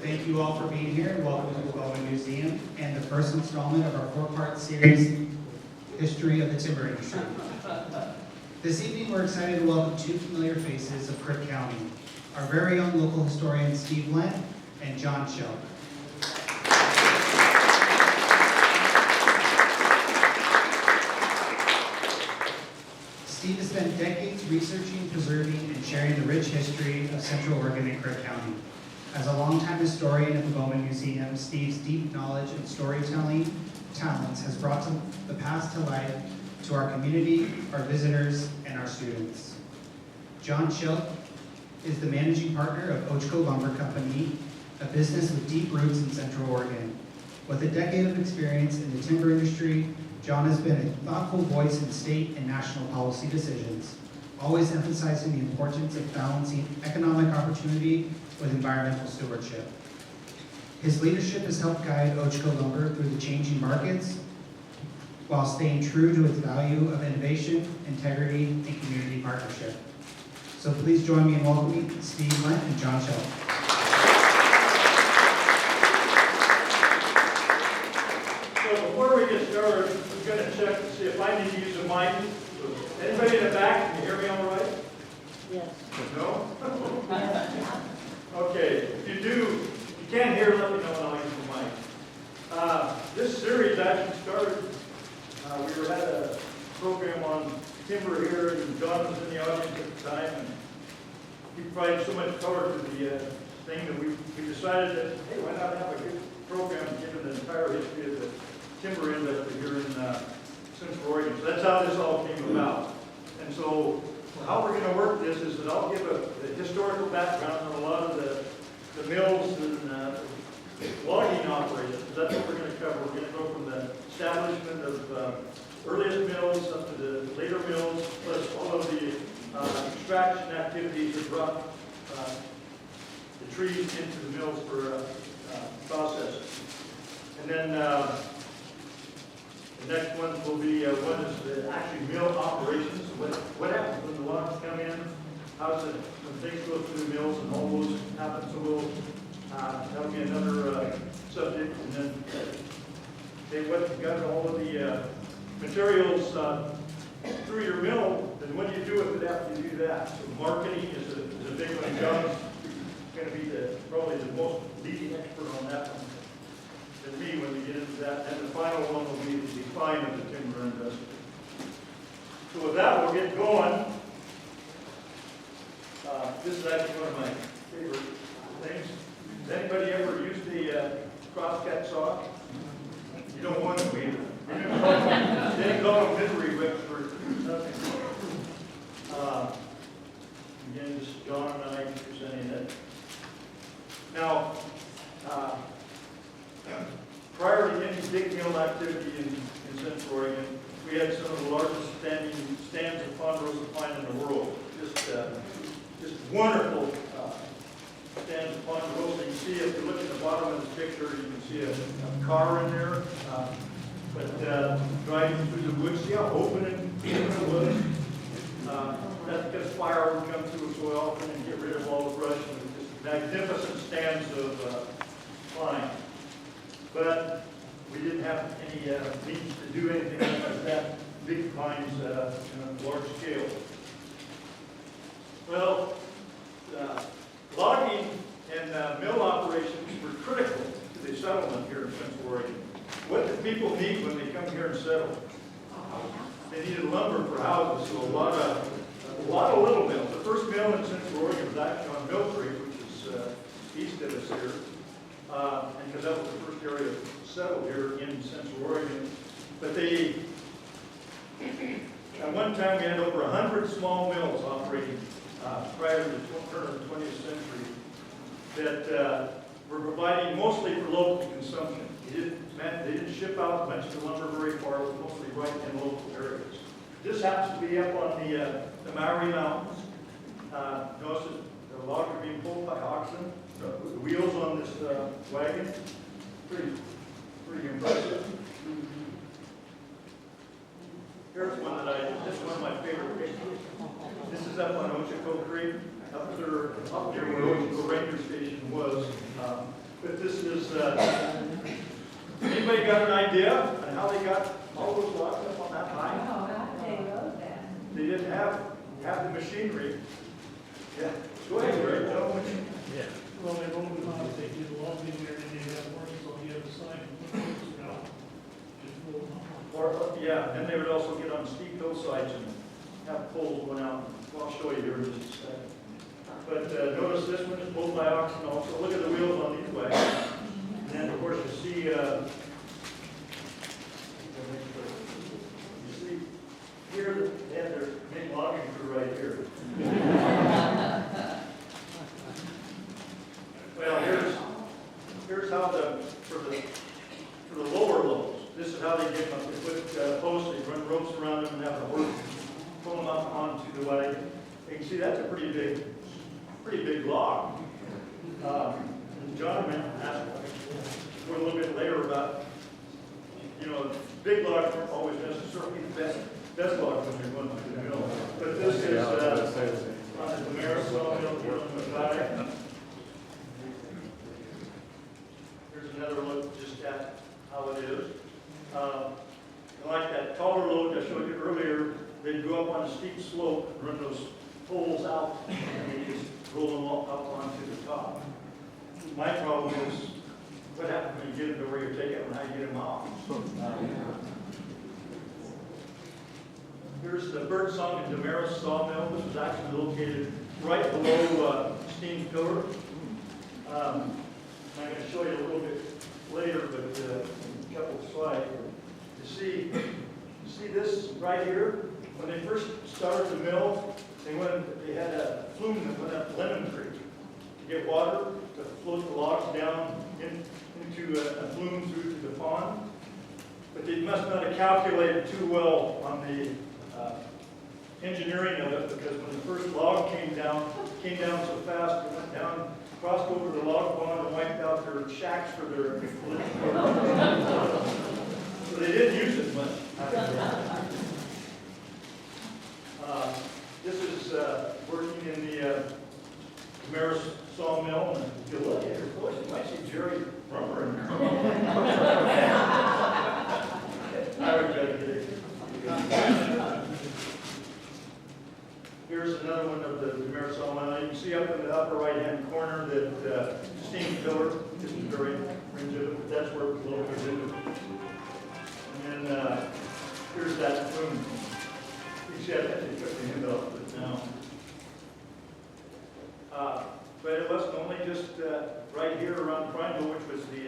Thank you all for being here and welcome to the Bowman Museum and the first installment of our four-part series, History of the Timber Industry. This evening we're excited to welcome two familiar faces of Crook County, our very own local historian Steve Lent and John Shelk. Steve has spent decades researching, preserving, and sharing the rich history of Central Oregon and Crook County. As a longtime historian at the Bowman Museum, Steve's deep knowledge and storytelling talents has brought the past to life to our community, our visitors, and our students. John Shelk is the managing partner of Ochoco Lumber Company, a business with deep roots in Central Oregon. With a decade of experience in the timber industry, John has been a thoughtful voice in state and national policy decisions, always emphasizing the importance of balancing economic opportunity with environmental stewardship. His leadership has helped guide Ochoco Lumber through the changing markets while staying true to its value of innovation, integrity, and community partnership. So please join me in welcoming Steve Lent and John Shelk. So before we get started, I'm going to check to see if I need to use a mic. Anybody in the back, can you hear me all right? Yes. No? Okay, if you do, if you can't hear, let me know and I'll use the mic. This series actually started, we had a program on timber here, and John was in the audience at the time, and he provided so much color to the thing that we decided that, hey, why not have a good program given the entire history of the timber industry here in Central Oregon. So that's how this all came about. And so how we're going to work this is that I'll give a historical background on a lot of the mills and logging operations. That's what we're going to cover. We're going to go from the establishment of earliest mills up to the later mills, plus all of the extraction activities that brought the trees into the mills for processing. And then the next one will be what is the actually mill operations. What happens when the logs come in? How's it when things go through the mills and all those happen? So we'll that'll be another subject. And then what you got all of the materials through your mill. Then what do you do with it after you do that? So marketing is a big one. John's going to be probably the most leading expert on that one than me when we get into that. And the final one will be the decline of the timber industry. So with that, we'll get going. This is actually one of my favorite things. Has anybody ever used the crosscut saw? You don't want to either. They didn't call them misery whips for nothing. Again, this is John and I presenting it. Now, prior to any big mill activity in Central Oregon, we had some of the largest stands of ponderosa pine in the world. Just wonderful stands of ponderosa. You see, if you look at the bottom of this picture, you can see a car in there. But driving through the woods, see how open it was? That's because fire would come through so often and get rid of all the brush. And just magnificent stands of pine. But we didn't have any means to do anything like that, big pines in a large scale. Well, logging and mill operations were critical to the settlement here in Central Oregon. What do people need when they come here and settle? They needed lumber for houses, so a lot of little mills. The first mill in Central Oregon was actually on Mill Creek, which is east of us here. And because that was the first area settled here in Central Oregon. But at one time we had over 100 small mills operating prior to the turn of the 20th century that were providing mostly for local consumption. They didn't ship out much of the lumber very far. It was mostly right in local areas. This happens to be up on the Maori Mountains. Notice that the logs are being pulled by oxen. The wheels on this wagon, pretty impressive. Here's one this is one of my favorite pictures. This is up on Ochoco Creek, up there where Ochoco Ranger Station was. But this is, anybody got an idea on how they got all those logs up on that high? Oh, how did they load that? They didn't have the machinery. Yeah, go ahead, Greg, tell them what you. Well, they rolled them out, they did logging there, and they had workers on the other side and put those out. Just roll them out. Or, yeah, and they would also get on steep hillsides and have poles going out. Well, I'll show you here in just a second. But notice this one is pulled by oxen also. Look at the wheels on these wagons. And then, of course, you see here that they have their main logging crew right here. Well, here's how for the lower loads. This is how they get them up. They put posts, they run ropes around them and have the horse pull them up onto the wagon. You can see that's a pretty big log. And John asked a little bit later about, big logs aren't always necessarily the best logs when you're going to the mill. But this is on the Damaris sawmill here on the side. Here's another look just at how it is. Like that taller load I showed you earlier, they'd go up on a steep slope and run those poles out, and they just roll them up onto the top. My problem is, what happens when you get them to where you take them and how you get them off? Here's the Birdsong and Damaris sawmill. This was actually located right below Steam Pillar. I'm going to show you a little bit later, but a couple of slides. You see this right here? When they first started the mill, they had a flume that went up Lemon Creek to get water to float the logs down into a flume through to the pond. But they must not have calculated too well on the engineering of it, because when the first log came down so fast, it went down, crossed over the log pond and wiped out their shacks for their so they didn't use it much. This is working in the Damaris sawmill, and if you look at her close, you might see Jerry Rummer in there. I regret it. Here's another one of the Damaris sawmill. You can see up in the upper right-hand corner that steam pillar isn't very rigid, but that's where it's located. And then here's that flume. You see, I think they took the end off of it now. But it wasn't only just right here around Prineville, which was the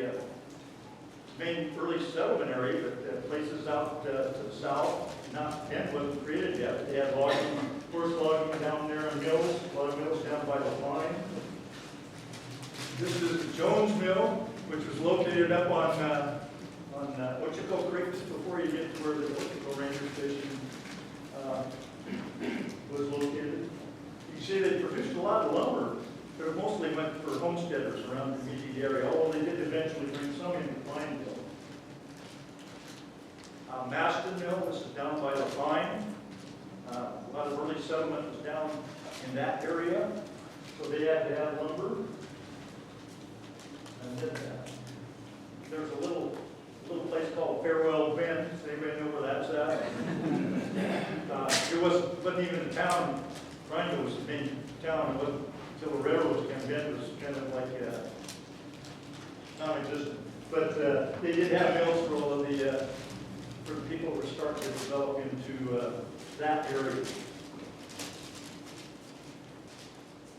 main early settlement area, but places out to the south. Not Kent wasn't created yet. They had logging, horse logging down there in mills, a lot of mills down by the line. This is the Jones Mill, which was located up on Ochoco Creek, just before you get to where the Ochoco Ranger Station was located. You see they produced a lot of lumber, but it mostly went for homesteaders around the immediate area, although they did eventually bring some into Pineville. Maston Mill, this is down by the Pine. A lot of early settlement was down in that area, so they had to have lumber. And then there's a little place called Farewell Bend. Does anybody know where that's at? It wasn't even a town. Prineville was the main town. It wasn't until the railroads came. Bend was kind of like non-existent. But they did have mills for all of the people who were starting to develop into that area.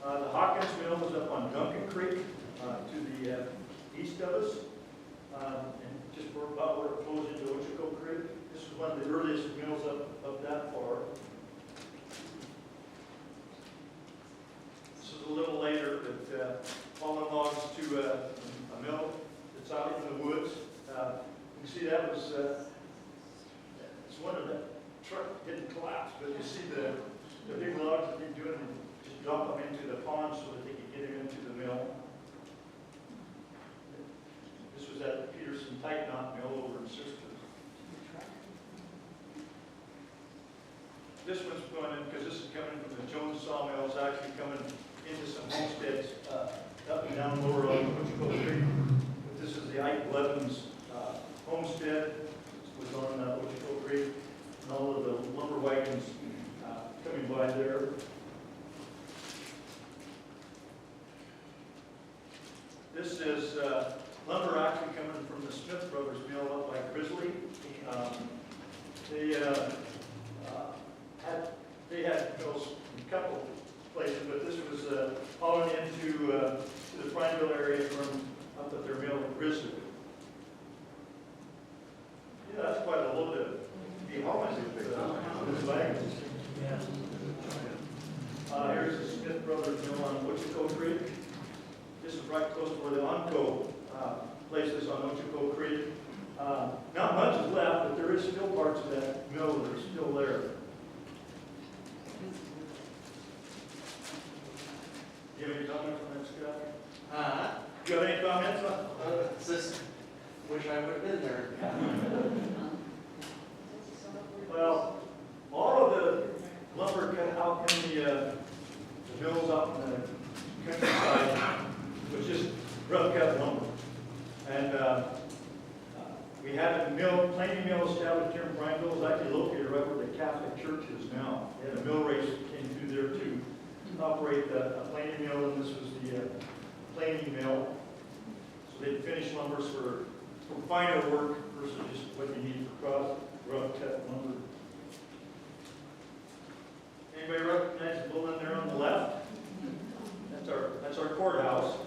The Hawkins Mill was up on Duncan Creek to the east of us, and just about where it flows into Ochoco Creek. This was one of the earliest mills up that far. This is a little later, but hauling logs to a mill that's out in the woods. You see that was, it's one of the truck didn't collapse, but you see the big logs that they're doing, just dump them into the pond so that they could get them into the mill. This was at the Peterson Tight Knot Mill over in Sister. This one's going in, because this is coming from the Jones sawmill, it's actually coming into some homesteads up and down lower on Ochoco Creek. the Ike Blevins homestead, was on Ochoco Creek, and all of the lumber wagons coming by there. This is lumber actually coming from the Smith Brothers mill up by Grizzly. They had mills in a couple places, but this was hauling into to the Prineville area from up at their mill in Grizzly. Yeah, that's quite a load to be hauling these wagons. Here's the Smith Brothers mill on Ochoco Creek. This is right close to where the Onco place is on Ochoco Creek. Not much is left, but there is still parts of that mill that are still there. Do you have any comments on that, Scott? Do you have any comments on? Just wish I would have been there. Well, all of the lumber cut out in the mills out in the countryside was just rough cut lumber. And we had a mill, planing mill established here in Prineville. It's actually located right where the Catholic Church is now. They had a mill race that came through there to operate a planing mill, and this was the planing mill. So they'd finish lumbers for finer work versus just what you need for rough cut lumber. Anybody recognize the building there on the left? That's our courthouse.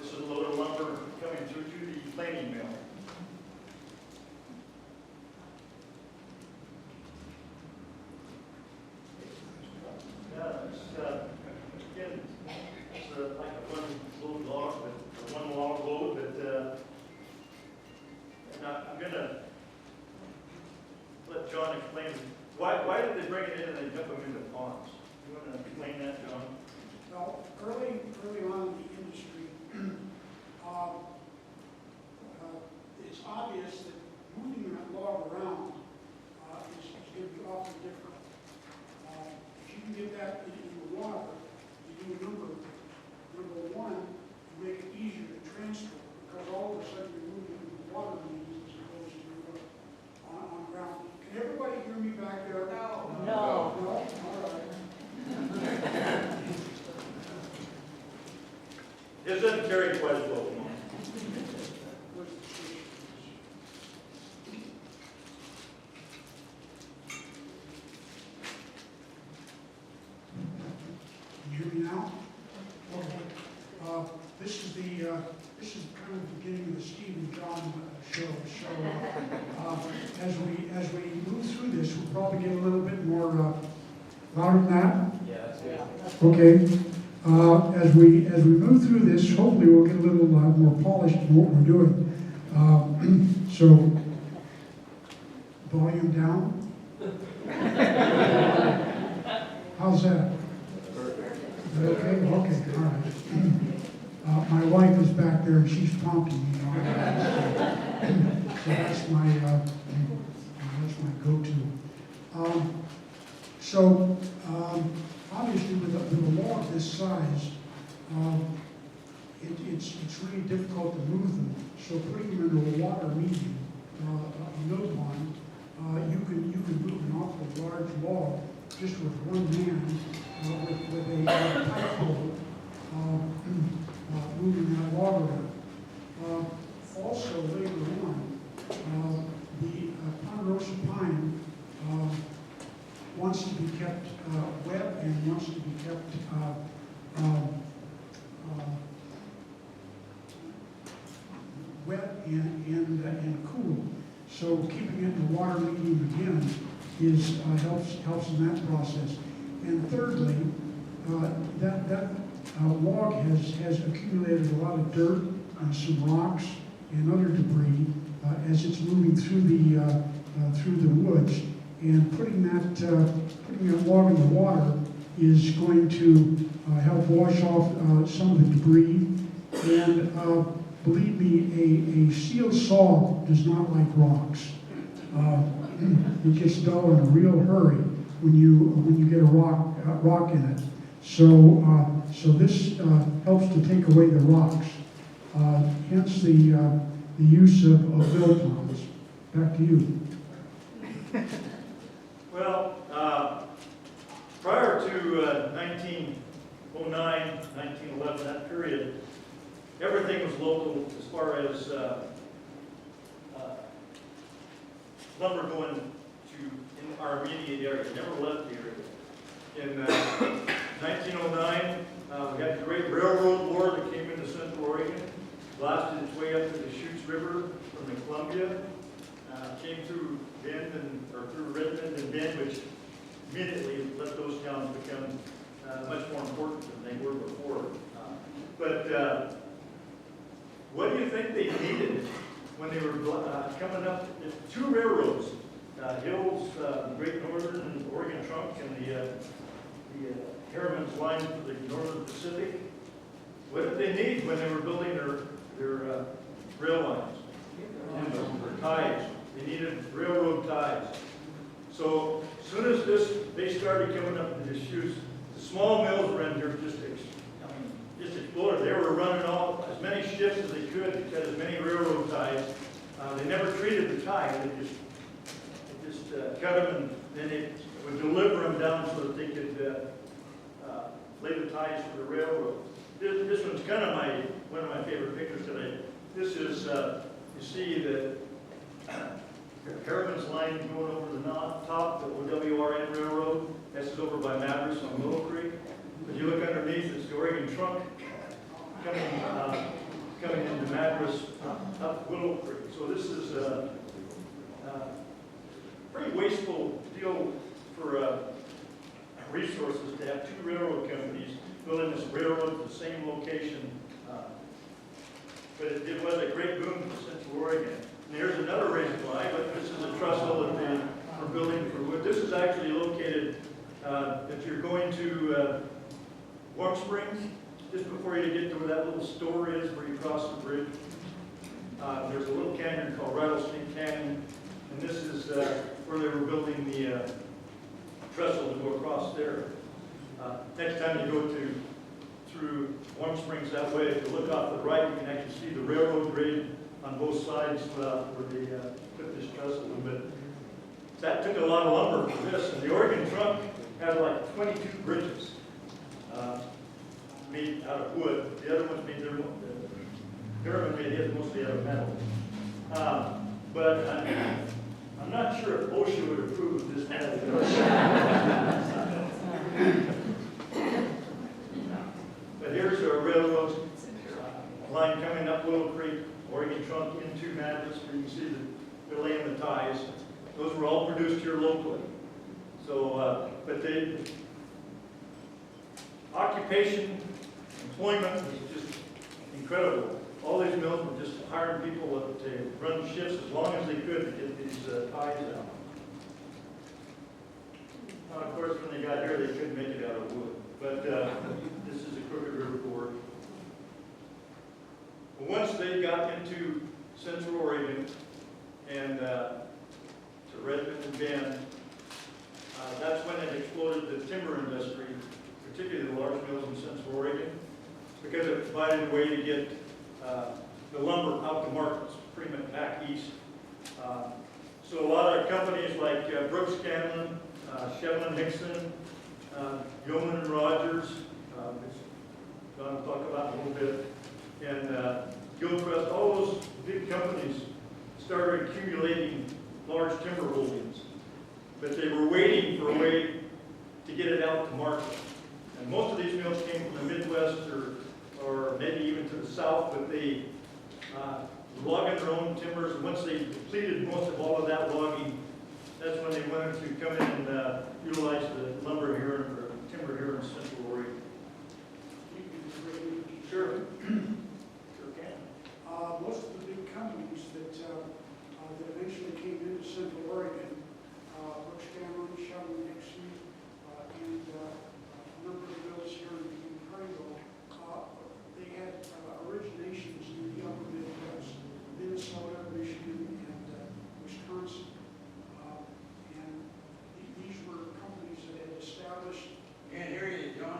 This is a load of lumber coming through to the planing mill. Yeah, it's again, it's like a one log load, but and I'm gonna let John explain why did they bring it in and they dump them into ponds. You want to explain that, John? Well, early on in the industry, it's obvious that moving that log around is going to be awfully difficult. If you can get that into the water, you do a number of things. Number one, you make it easier to transport because all of a sudden you're moving into the water means as opposed to on ground. Can everybody hear me back there? No. No. No? All right. It doesn't carry quite as well. Can you hear me now? Okay. This is kind of the beginning of the Steve and John show. So as we move through this, we'll probably get a little bit more louder than that. Yeah, that's good. Okay. As we move through this, hopefully we'll get a little more polished in what we're doing. So volume down. How's that? Okay, all right. My wife is back there and she's prompting me on that. So that's my go-to. Obviously with a log this size, it's really difficult to move them. So putting them into a water medium, a mill pond, you can move an awful large log just with one man with a pipe pole moving that log around. Also later on, the ponderosa pine wants to be kept wet and wants to be kept wet and cool. So keeping it in the water medium again helps in that process. And thirdly, that log has accumulated a lot of dirt and some rocks and other debris as it's moving through the woods. And putting that log in the water is going to help wash off some of the debris. And believe me, a steel saw does not like rocks. It gets dull in a real hurry when you get a rock in it. So this helps to take away the rocks. hence the use of mill ponds. Back to you. Well, prior to 1909, 1911, that period, everything was local as far as lumber going to in our immediate area. It never left the area. In 1909, we had the Great Railroad War that came into Central Oregon, blasted its way up to the Chutes River from the Columbia, came through Bend or through Redmond and Bend, which immediately let those towns become much more important than they were before. But what do you think they needed when they were coming up? Two railroads, Hills, Great Northern and Oregon Trunk, and the Harriman's Line for the Northern Pacific. What did they need when they were building their rail lines? Ties. They needed railroad ties. So as soon as they started coming up to the chutes, the small mills around here just exploded. They were running off as many shifts as they could to cut as many railroad ties. They never treated the tie. They just cut them, and then they would deliver them down so that they could lay the ties for the railroad. This one's kind of one of my favorite pictures today. This is, you see the Harriman's Line going over the top, the OWRN Railroad. This is over by Madras on Willow Creek. If you look underneath, it's the Oregon Trunk coming into Madras up Willow Creek. So this is a pretty wasteful deal for resources to have two railroad companies building this railroad to the same location. But it was a great boom for Central Oregon. And here's another reason why, but this is a trestle that they were building for wood. This is actually located, if you're going to Warm Springs, just before you get to where that little store is where you cross the bridge. There's a little canyon called Rattlesnake Canyon, and this is where they were building the trestle to go across there. Next time you go through Warm Springs that way, if you look off to the right, you can actually see the railroad grade on both sides where they put this trestle in. But that took a lot of lumber for this, and the Oregon Trunk had like 22 bridges made out of wood. The other ones made their own. Harriman made his mostly out of metal. But I'm not sure if OSHA would approve of this metal. But here's our railroad line coming up Willow Creek, Oregon Trunk into Madras, where you can see that they're laying the ties. Those were all produced here locally. So, but occupation, employment was just incredible. All these mills were just hiring people to run shifts as long as they could to get these ties out. Now, of course, when they got here, they couldn't make it out of wood. But this is a Crooked River board. Once they got into Central Oregon and to Redmond and Bend, that's when it exploded the timber industry, particularly the large mills in Central Oregon, because it provided a way to get the lumber out to markets, pretty much back east. So a lot of companies like Brooks Scanlon, Shevlin Hickson, Yeoman and Rogers, which Don will talk about in a little bit, and Gilchrist, all those big companies started accumulating large timber holdings. But they were waiting for a way to get it out to market. And most of these mills came from the Midwest or maybe even to the South, but they were logging their own timbers. And once they depleted most of all of that logging, that's when they wanted to come in and utilize the lumber here, or timber here in Central Oregon. Sure. Sure can. Most of the big companies that eventually came into Central Oregon, Brooks Scanlon, Shelk, Nixon, and a number of mills here in Prairie, they had originations in the upper Midwest, Minnesota, Michigan, and Wisconsin. And these were companies that had established. Can't hear you, John.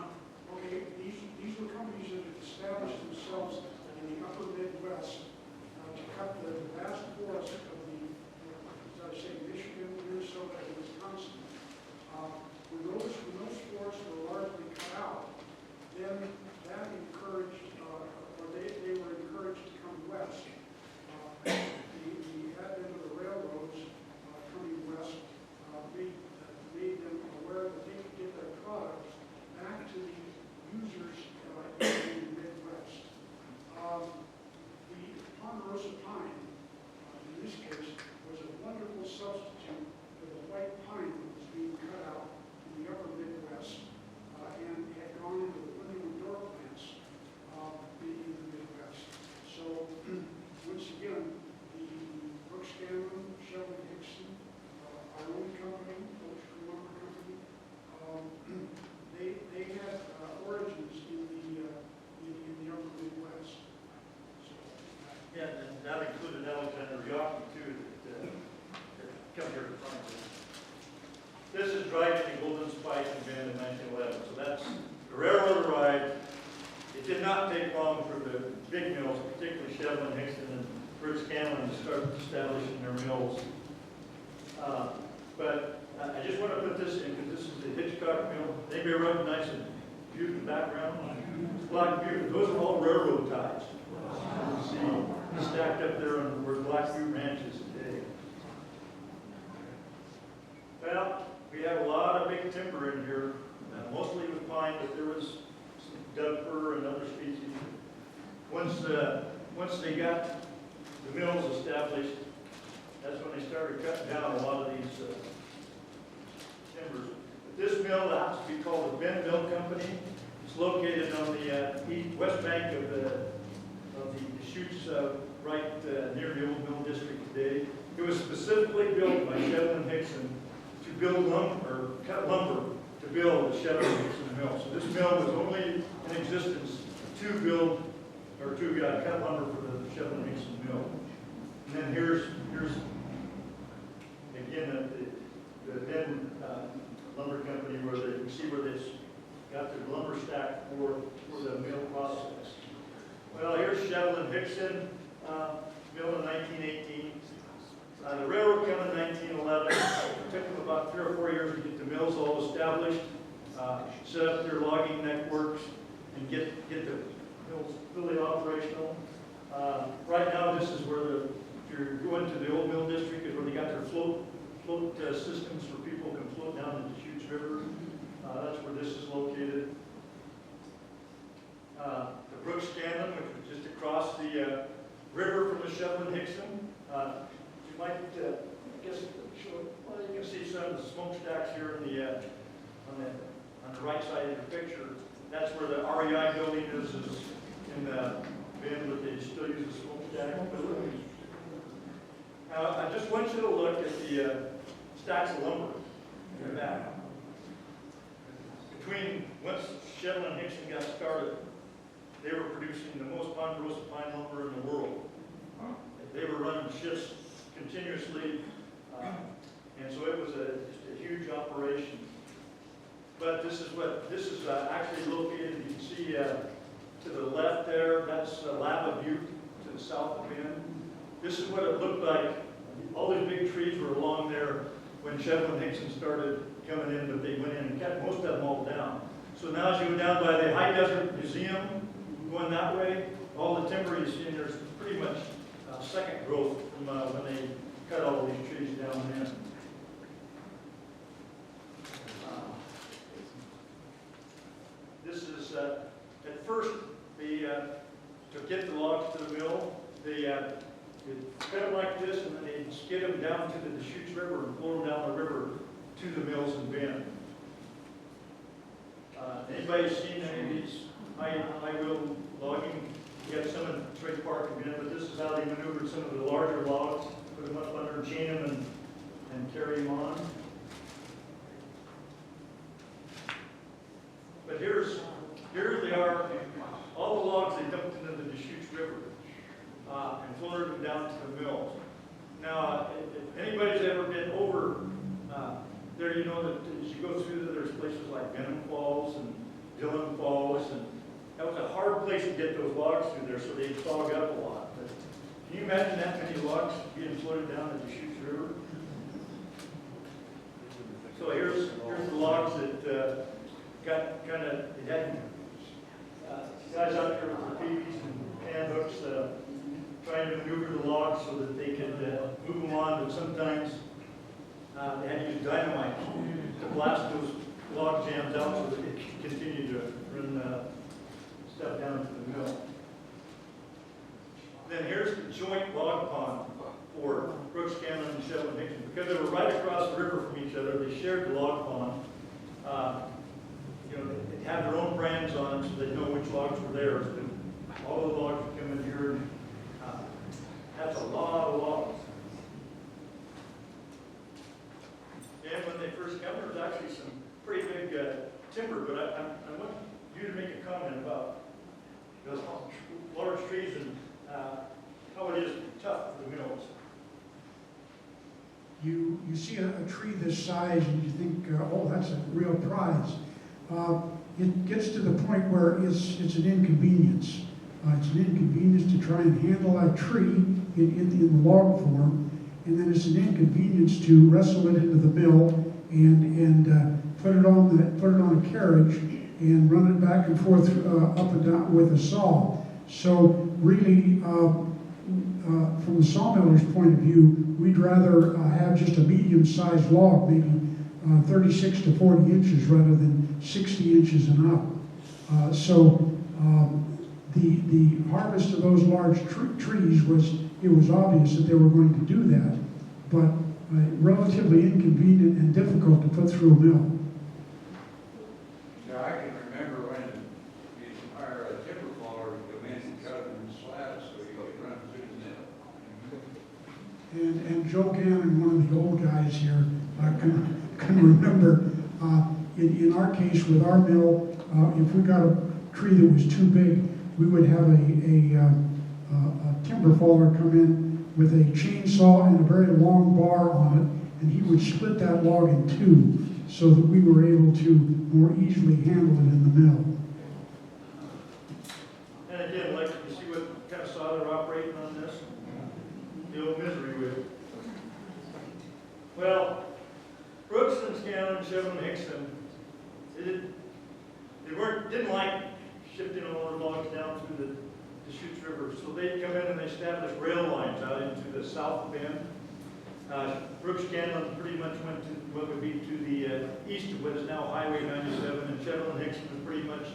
not take long for the big mills, particularly Shevlin, Hickson, and Brooks Cannon, to start establishing their mills. But I just want to put this in because this is the Hitchcock mill. Anybody recognize the Butte in the background? Black Butte. Those are all railroad ties. You see stacked up there on where Black Butte Ranch is today. Well, we have a lot of big timber in here, mostly with pine, but there was some Doug fir and other species. Once they got the mills established, that's when they started cutting down a lot of these timbers. But this mill happens to be called the Bend Mill Company. It's located on the west bank of the Deschutes, right near the old mill district today. It was specifically built by Shevlin Hickson to build lumber, or cut lumber to build the Shevlin Hickson mill. So this mill was only in existence to build, or to cut lumber for the Shevlin Hickson mill. And then here's again the Bend Lumber Company, where you can see where they got their lumber stack for the mill process. Well, here's Shevlin Hickson mill in 1918. The railroad came in 1911. It took them about 3 or 4 years to get the mills all established, set up their logging networks, and get the mills fully operational. Right now, this is where if you're going to the old mill district, is where they got their float systems where people can float down the Deschutes River. That's where this is located. The Brooks Cannon, which was just across the river from the Shevlin Hickson. You might, I guess, well, you can see some of the smokestacks here in on the right side of your picture. That's where the REI building is in the Bend, but they still use the smokestack. Now, I just want you to look at the stacks of lumber in the back. Once Shevlin Hickson got started, they were producing the most ponderosa pine lumber in the world. They were running shifts continuously, and so it was just a huge operation. But this is actually located, you can see to the left there, that's Lava Butte to the south of Bend. This is what it looked like. All these big trees were along there when Shevlin Hickson started coming in, but they went in and kept most of them all down. So now as you go down by the High Desert Museum, going that way, all the timber you see in there is pretty much second growth from when they cut all these trees down in. This is, at first, to get the logs to the mill, they cut them like this, and then they skid them down to the Deschutes River and float them down the river to the mills in Bend. Anybody seen any of these high-wheel logging? You got some in Trace Park in Bend, but this is how they maneuvered some of the larger logs, put them up under, chain them, and carry them on. But here they are, all the logs they dumped into the Deschutes River and floated them down to the mills. Now, if anybody's ever been over there, you know that as you go through there, there's places like Venom Falls and Dillon Falls, and that was a hard place to get those logs through there, so they fog up a lot. But can you imagine that many logs being floated down the Deschutes River? So here's the logs that got kind of, they had guys out there with the peavies and hand hooks trying to maneuver the logs so that they could move them on, but sometimes they had to use dynamite to blast those log jams out so that they could continue to run stuff down to the mill. Then here's the joint log pond for Brooks Cannon and Shevlin Hickson. Because they were right across the river from each other, they shared the log pond. They had their own brands on them so they know which logs were theirs. But all the logs would come in here, and that's a lot of logs. And when they first come, there was actually some pretty big timber, but I want you to make a comment about those large trees and how it is tough for the mills. You see a tree this size and you think, oh, that's a real prize. it gets to the point where it's an inconvenience. It's an inconvenience to try and handle that tree in the log form, and then it's an inconvenience to wrestle it into the mill and put it on a carriage and run it back and forth up and down with a saw. So really, from the sawmiller's point of view, we'd rather have just a medium-sized log, maybe 36 to 40 inches rather than 60 inches and up. The harvest of those large trees it was obvious that they were going to do that, but relatively inconvenient and difficult to put through a mill. Now, I can remember when you hire a timber faller to come in and cut them in slabs so you could run through the mill. And Joe Gannon, one of the old guys here, can remember, in our case with our mill, if we got a tree that was too big, we would have a timber faller come in with a chainsaw and a very long bar on it, and he would split that log in two so that we were able to more easily handle it in the mill. And again, like, you see what kind of saw they're operating on this? The old misery wheel. Well, Brooks and Scanlon, Chevron, Hickson, didn't like shifting all their logs down through the Deschutes River, so they'd come in and they established rail lines out into the south bend. Brooks Scanlon pretty much went to what would be to the east of what is now Highway 97, and Chevron Hickson was pretty much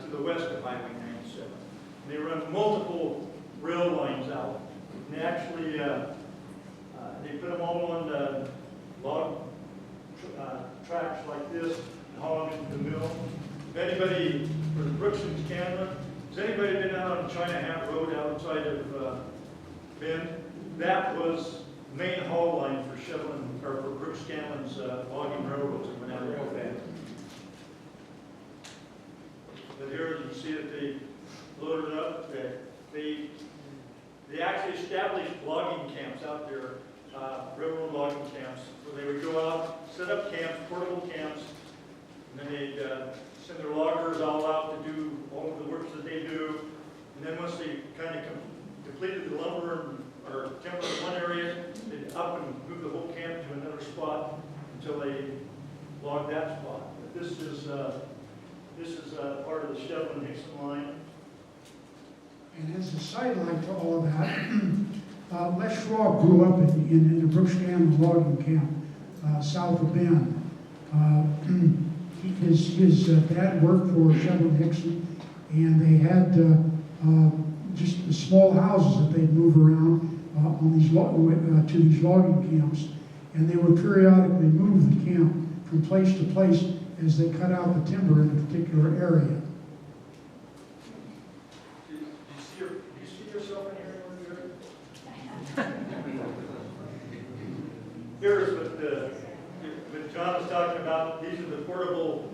to the west of Highway 97. And they run multiple rail lines out. And they actually they put them all on log tracks like this and haul them into the mill. If anybody, for the Brooks and Scanlon, has anybody been out on China Hat Road outside of Bend? That was the main haul line for Chevron, or for Brooks Scanlon's logging railroads that went out of Bend. But here you can see that they loaded up. They actually established logging camps out there, railroad logging camps. So they would go out, set up camps, portable camps, and then they'd send their loggers all out to do all of the works that they do. And then once they kind of completed the lumber or timber in one area, they'd up and move the whole camp to another spot until they logged that spot. But this is part of the Chevron Hickson line. And as a sideline to all of that, Les Schwab grew up in the Brooks Scanlon logging camp south of Bend. His dad worked for Chevron Hickson, and they had just the small houses that they'd move around on these to these logging camps, and they would periodically move the camp from place to place as they cut out the timber in a particular area. Do you see yourself in here? Here's what John was talking about. These are the portable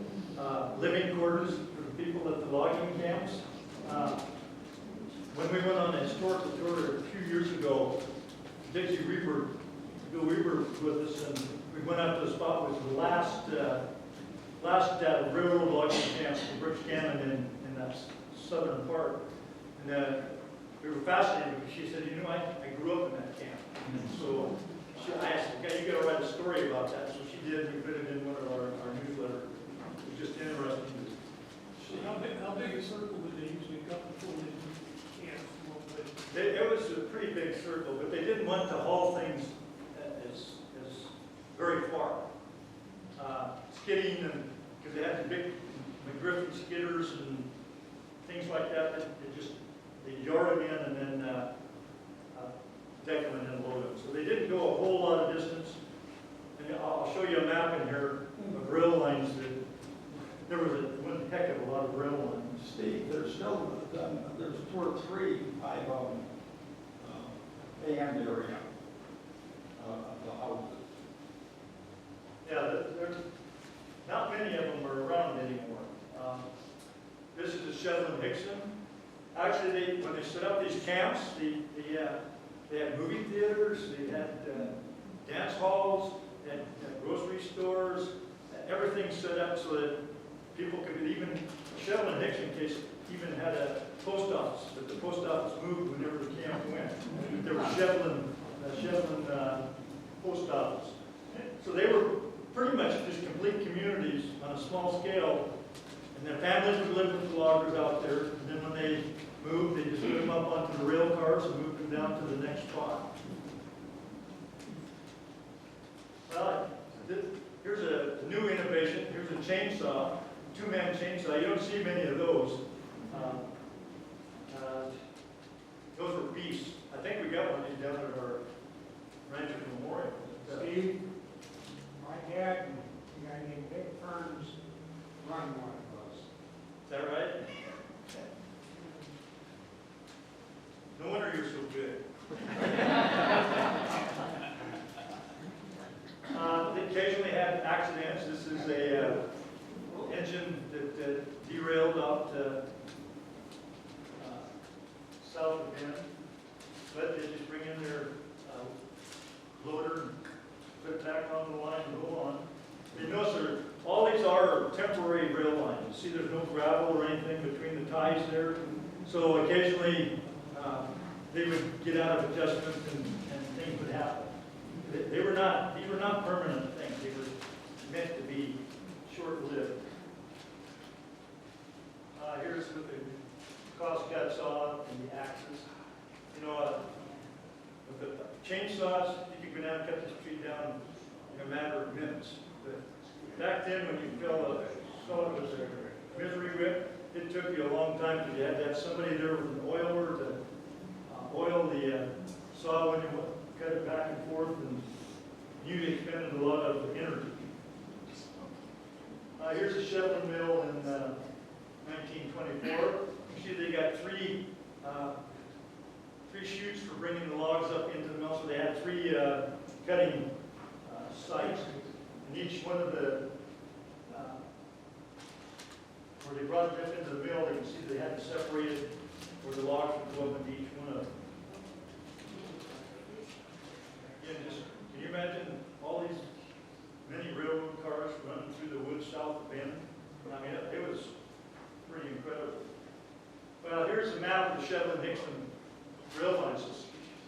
living quarters for the people at the logging camps. When we went on a historical tour a few years ago, Bill Weaver was with us, and we went up to the spot which was the last railroad logging camp for Brooks Scanlon in that southern part. And we were fascinated because she said, you know, I grew up in that camp. So I asked her, you got to write a story about that. So she did. We put it in one of our newsletter. It was just interesting. How big a circle did they usually cut before they camp? It was a pretty big circle, but they didn't want to haul things as very far. Skidding, and because they had the big McGriffin skidders and things like that, they yard them in and then deck them and then load them. So they didn't go a whole lot of distance. And I'll show you a map in here of rail lines. There was one heck of a lot of rail lines. Steve, there's still, there's 2 or 3 band area of the houses. Yeah, there's not many of them are around anymore. This is the Chevron Hickson. Actually, when they set up these camps, they had movie theaters, they had dance halls, they had grocery stores, everything set up so that people could even, Shell and Hickson case even had a post office, but the post office moved whenever the camp went. There was Shevlin post office. So they were pretty much just complete communities on a small scale, and their families would live with the loggers out there, and then when they moved, they just put them up onto the rail cars and moved them down to the next spot. Well, here's a new innovation. Here's a chainsaw, two-man chainsaw. You don't see many of those. Those were beasts. I think we got one of these down at our Rancher's Memorial. Steve, my dad and a guy named Dick Ferns run one of those. Is that right? No wonder you're so good. They occasionally have accidents. This is a engine that derailed out south of Bend. But they just bring in their loader and put it back on the line and go on. You notice all these are temporary rail lines. See, there's no gravel or anything between the ties there. So occasionally they would get out of adjustment and things would happen. These were not permanent things. They were meant to be short-lived. Here's with the crosscut saw and the axes. You know, with the chainsaws, you could go down and cut this tree down in a matter of minutes. But back then, when you saw it was a misery whip, it took you a long time because you had to have somebody there with an oiler to oil the saw when you cut it back and forth, and you expended a lot of energy. Here's a Shelton mill in 1924. You see they got three chutes for bringing the logs up into the mill, so they had three cutting sites. And each one of the, where they brought it up into the mill, you can see they had it separated where the logs would go up into each one of them. Again, just, can you imagine all these many railroad cars running through the woods south of Bend? I mean, it was pretty incredible. Well, here's a map of the Shevlin-Hickson rail lines.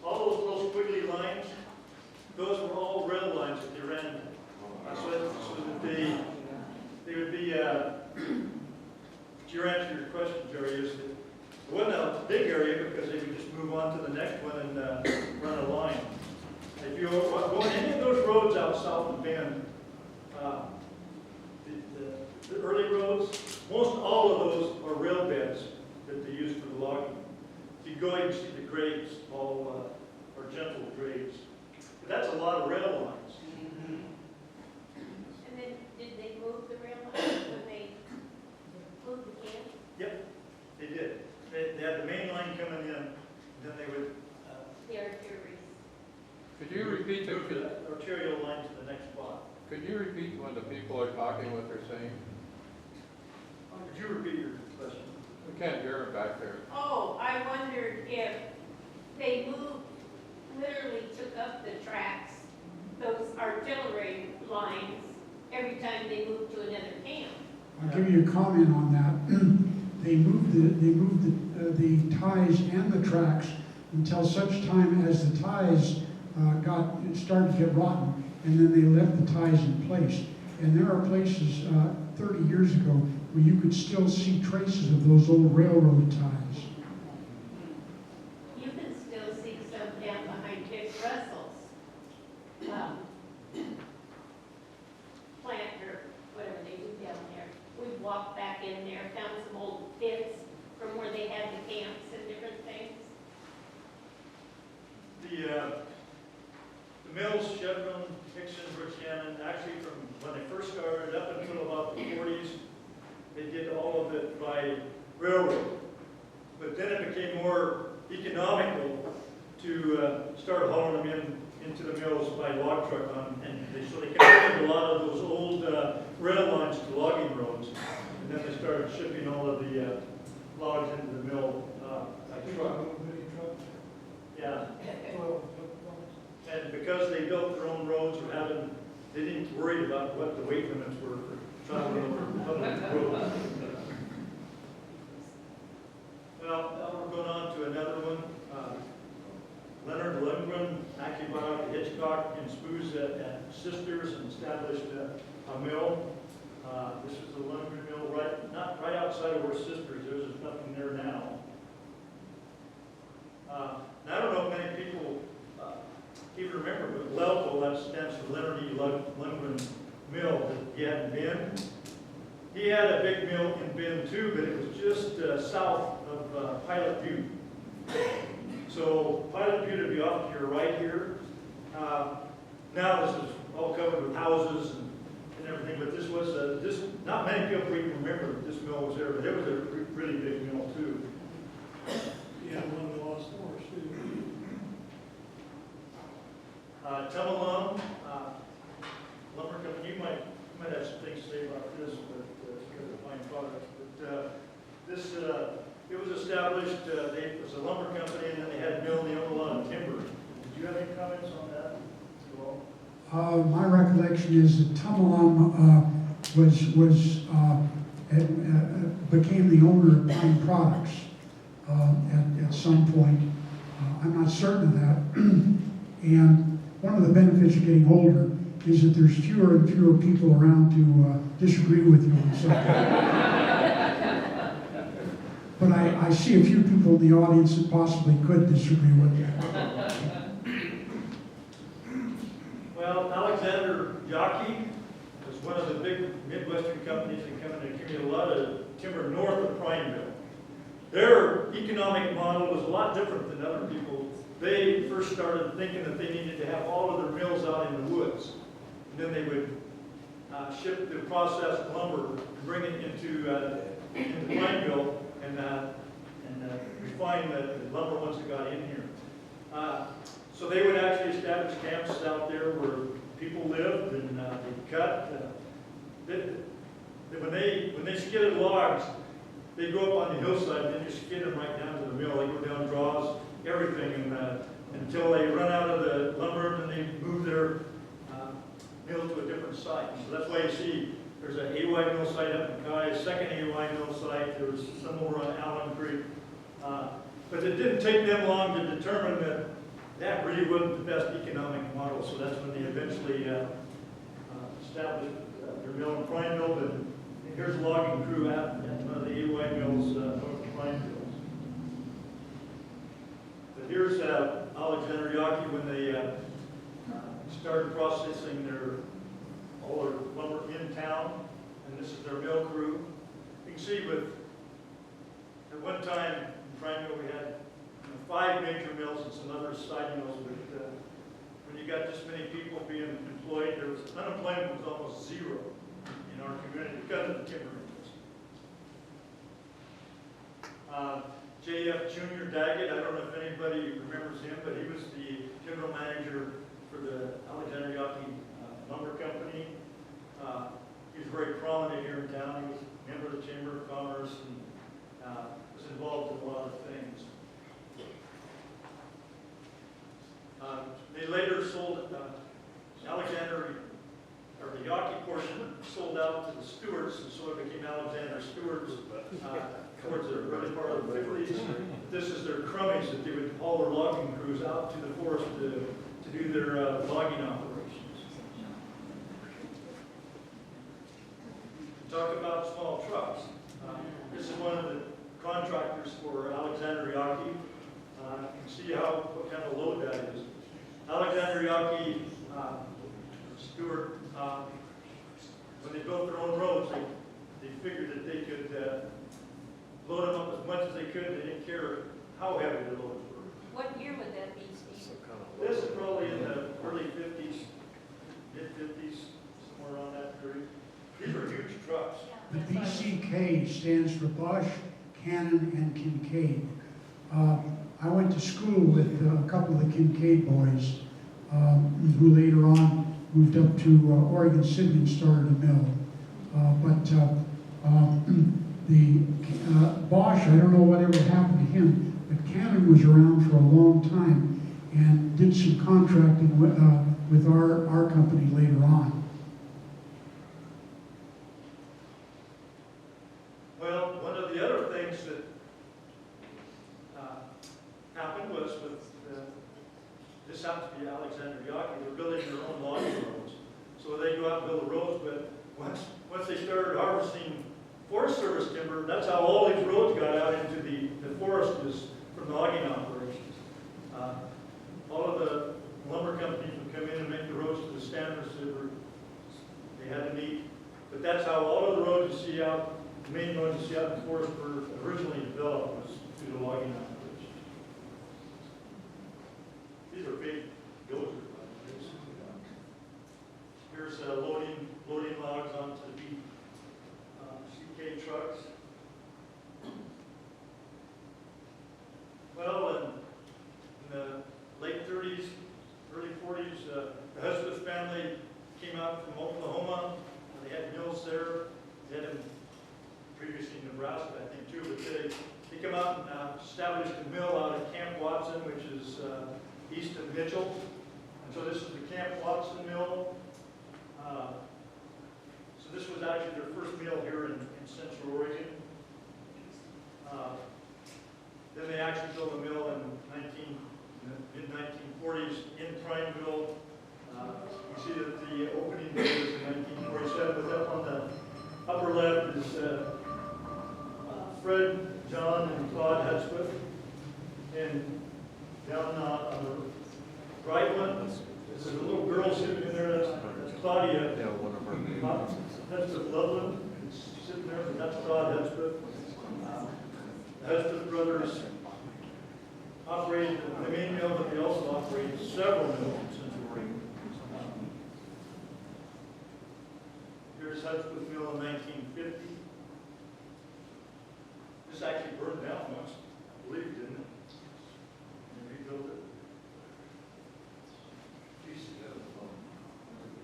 All those little squiggly lines, those were all rail lines that they ran. So that they would be, to answer your question, Jerry, is that it wasn't a big area because they would just move on to the next one and run a line. If you go on any of those roads out south of Bend, the early roads, most all of those are rail beds that they use for the logging. If you go, you can see the grades, all are gentle grades. But that's a lot of rail lines. And then, did they move the rail lines when they moved the camp? Yep, they did. They had the main line coming in, and then they would The arteries. Could you repeat move the arterial line to the next spot. Could you repeat when the people are talking what they're saying? Could you repeat your question? We can't hear them back there. Oh, I wondered if they moved, literally took up the tracks, those artillery lines, every time they moved to another camp. I'll give you a comment on that. They moved the ties and the tracks until such time as the ties started to get rotten, and then they left the ties in place. And there are places 30 years ago where you could still see traces of those old railroad ties. You can still see some down behind Dick Russell's plant or whatever they do down there. We walked back in there, found some old pits from where they had the camps and different things. The mills, Chevron, Hickson, Buchanan, actually from when they first started up until about the 40s, they did all of it by railroad. But then it became more economical to start hauling them into the mills by log truck so they converted a lot of those old rail lines to logging roads. And then they started shipping all of the logs into the mill by truck. Yeah. And because they built their own roads, they didn't worry about what the weight limits were for traveling over public roads. booze at Sisters and established a mill. This is the Lundgren Mill, not right outside of where Sisters is. There's nothing there now. And I don't know if many people even remember, but Lelco, that stands for Leonard E. Lundgren Mill, that he had in Bend. He had a big mill in Bend too, but it was just south of Pilot Butte. So Pilot Butte would be off to your right here. Now this is all covered with houses and everything, but this was not many people even remember that this mill was there, but it was a really big mill too. Yeah, one of the lost stores too. Tumalum Lumber Company, you might have some things to say about this, but because of fine products. But it was established, it was a lumber company, and then they had a mill, and they owned a lot of timber. Did you have any comments on that at all? My recollection is that Tumalum became the owner of Pine Products at some point. I'm not certain of that. And one of the benefits of getting older is that there's fewer and fewer people around to disagree with you on something. But I see a few people in the audience that possibly could disagree with you. Well, Alexander Yawkey was one of the big Midwestern companies that come and accumulate a lot of timber north of Prineville. Their economic model was a lot different than other people. They first started thinking that they needed to have all of their mills out in the woods. And then they would ship the processed lumber and bring it into Prineville and refine the lumber once it got in here. So they would actually establish camps out there where people lived and they cut. When they skidded logs, they go up on the hillside and then you skid them right down to the mill. They go down draws, everything, and until they run out of the lumber, and then they move their mill to a different site. So that's why you see there's an AY mill site up in Kai, a second AY mill site. There was some over on Allen Creek. But it didn't take them long to determine that that really wasn't the best economic model. So that's when they eventually established their mill in Prineville. And here's a logging crew at one of the AY mills north of Prineville. But here's Alexander Yawkey when they started processing all their lumber in town, and this is their mill crew. You can see at one time in Prineville we had 5 major mills and some other side mills, but when you got this many people being employed, unemployment was almost zero in our community because of the timber industry. J.F. Jr. Daggett, I don't know if anybody remembers him, but he was the general manager for the Alexander Yawkey Lumber Company. He was very prominent here in town. He was a member of the Chamber of Commerce and was involved in a lot of things. They later sold Alexander, or the Yawkey portion, sold out to the Stewarts, and so it became Alexander Stewart's towards the early part of the 50s. This is their crummies that they would haul their logging crews out to the forest to do their logging operations. Talk about small trucks. This is one of the contractors for Alexander Yawkey. You can see what kind of load that is. Alexander Yawkey, Stewart, when they built their own roads, they figured that they could load them up as much as they could. They didn't care how heavy the loads were. What year would that be, Steve? This is probably in the early 50s, mid-50s, somewhere around that period. These were huge trucks. The BCK stands for Bosch, Cannon, and Kincaid. I went to school with a couple of the Kincaid boys who later on moved up to Oregon City and started a mill. The Bosch, I don't know whatever happened to him, but Cannon was around for a long time and did some contracting with our company later on. Well, one of the other things that happened was this happened to be Alexander Yawkey. They're building their own once they started harvesting Forest Service timber, that's how all these roads got out into the forest, is from logging operations. All of the lumber companies would come in and make the roads to the standards they had to meet. But that's how all of the roads you see out, the main roads you see out in the forest were originally developed, was through the logging operations. These are big dozers, by the way. Here's loading logs onto the CK trucks. Well, in the late 30s, early 40s, the Husbeth family came out from Oklahoma. They had mills there. They had them previously in Nebraska, I think, too. But they come out and established a mill out at Camp Watson, which is east of Mitchell. And so this is the Camp Watson mill. So this was actually their first mill here in Central Oregon. Then they actually built a mill in the mid-1940s in Prineville. You see that the opening date is in 1947, but up on the upper left is Fred, John, and Claude Hudspeth. And down on the right one, there's a little girl sitting in there, that's Claudia. Yeah, one of our Hudspeth Loveland, sitting there, but that's Claude Hudspeth. The Hudspeth brothers operated the main mill, but they also operated several mills in Central Oregon. Here's Hudspeth Mill in 1950. This actually burned down once, I believe, didn't it? And rebuilt it.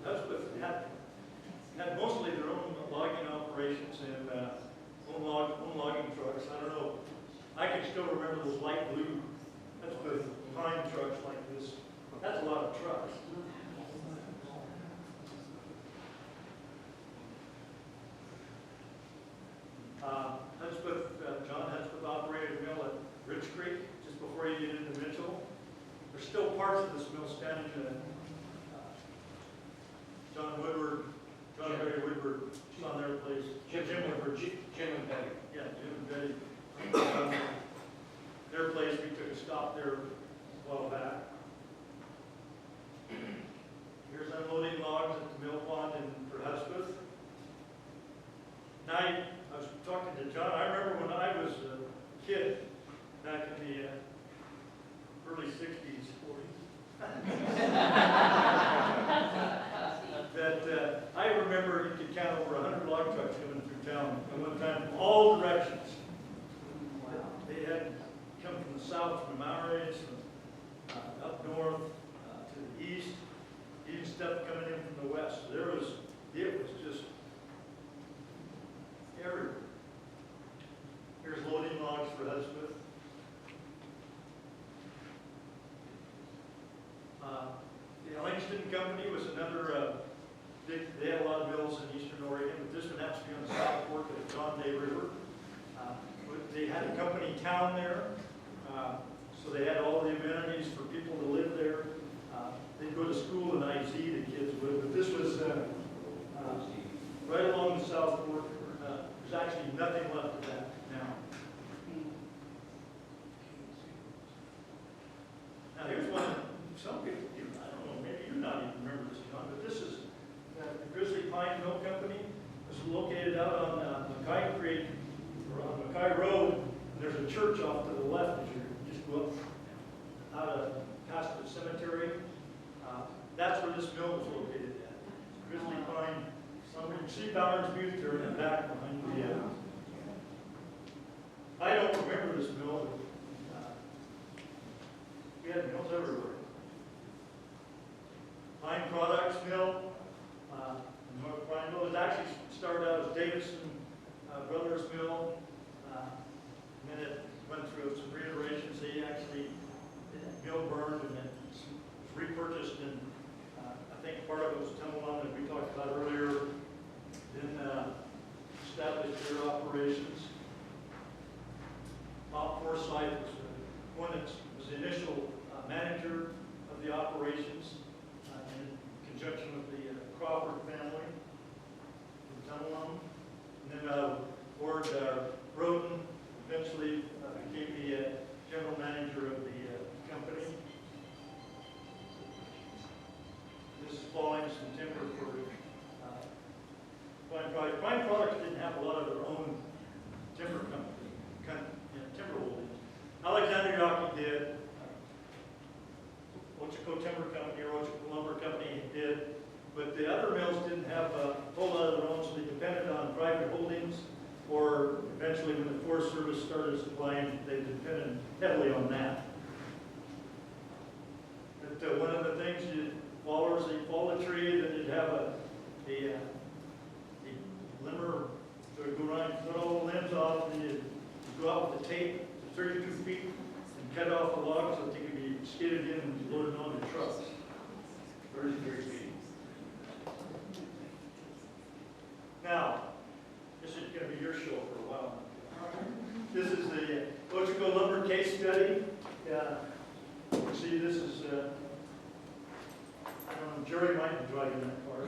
Hudspeth had mostly their own logging operations and own logging trucks. I don't know. I can still remember those light blue Hudspeth pine trucks like this. That's a lot of trucks. John Hudspeth operated a mill at Rich Creek just before you get into Mitchell. There's still parts of this mill standing. John Barry Woodward on their place. Jim and Betty. Yeah, Jim and Betty. Their place, we took a stop there a while back. Here's unloading logs at the mill pond for Hudspeth. Now, I was talking to John. I remember when I was a kid, back in the early 60s, 40s, that I remember you could count over 100 log trucks coming through town at one time from all directions. They had come from the south, from the mountains, from up north to the east, even stuff coming in from the west. It was just everywhere. Here's loading logs for Hudspeth. The Langston Company was another they had a lot of mills in eastern Oregon, but this one happens to be on the South Fork of the John Day River. They had a company town there, so they had all the amenities for people to live there. They'd go to school in IZ, the kids would, but this was right along the South Fork. There's actually nothing left of that now. Now here's one that some people, I don't know, maybe you not even remember this, John, but this is the Grizzly Pine Mill Company. It's located out on Mackay Creek, or on Mackay Road. And there's a church off to the left as you just go up out of past the cemetery. That's where this mill was located at. Grizzly Pine. You can see Ballard's Butte there in the back behind the. I don't remember this mill, but we had mills everywhere. Pine Products Mill in North Prineville. It actually started out as Davidson Brothers Mill, and then it went through some reiterations. They actually, the mill burned and it was repurchased, and I think part of it was Tumblelon that we talked about earlier. Then established their operations. Bob Forsyth was one that was the initial manager of the operations in conjunction with the Crawford family. some of them. And then Ward Roden eventually became the general manager of the company. This is falling some timber for Pine Products. Pine Products didn't have a lot of their own timber company, timber holdings. Alexander Yawkey did. Ochoco Timber Company or Ochoco Lumber Company did. But the other mills didn't have a whole lot of their own, so they depended on private holdings, or eventually when the Forest Service started supplying, they depended heavily on that. But one of the things, you fall a tree, then you'd have a limber, so you'd go around, cut all the limbs off, and then you'd go out with the tape, 32 feet, and cut off the logs so that they could be skidded in and loaded onto trucks. 33 feet. Now, this is going to be your show for a while. This is the Ochoco Lumber case study. You can see this is, I don't know, Jerry might be driving that car.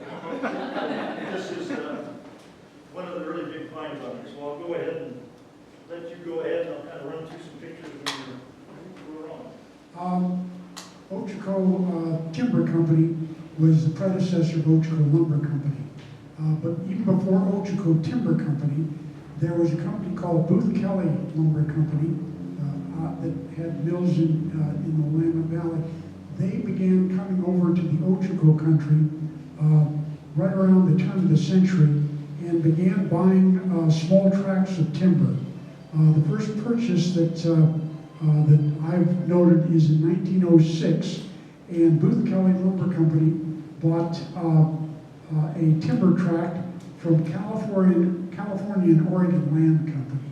This is one of the really big pine butters. So I'll go ahead and let you go ahead, and I'll kind of run through some pictures when you're on. Ochoco Timber Company was the predecessor of Ochoco Lumber Company. But even before Ochoco Timber Company, there was a company called Booth Kelly Lumber Company that had mills in the Willamette Valley. They began coming over to the Ochoco country right around the turn of the century and began buying small tracts of timber. The first purchase that I've noted is in 1906, and Booth Kelly Lumber Company bought a timber tract from California and Oregon Land Company.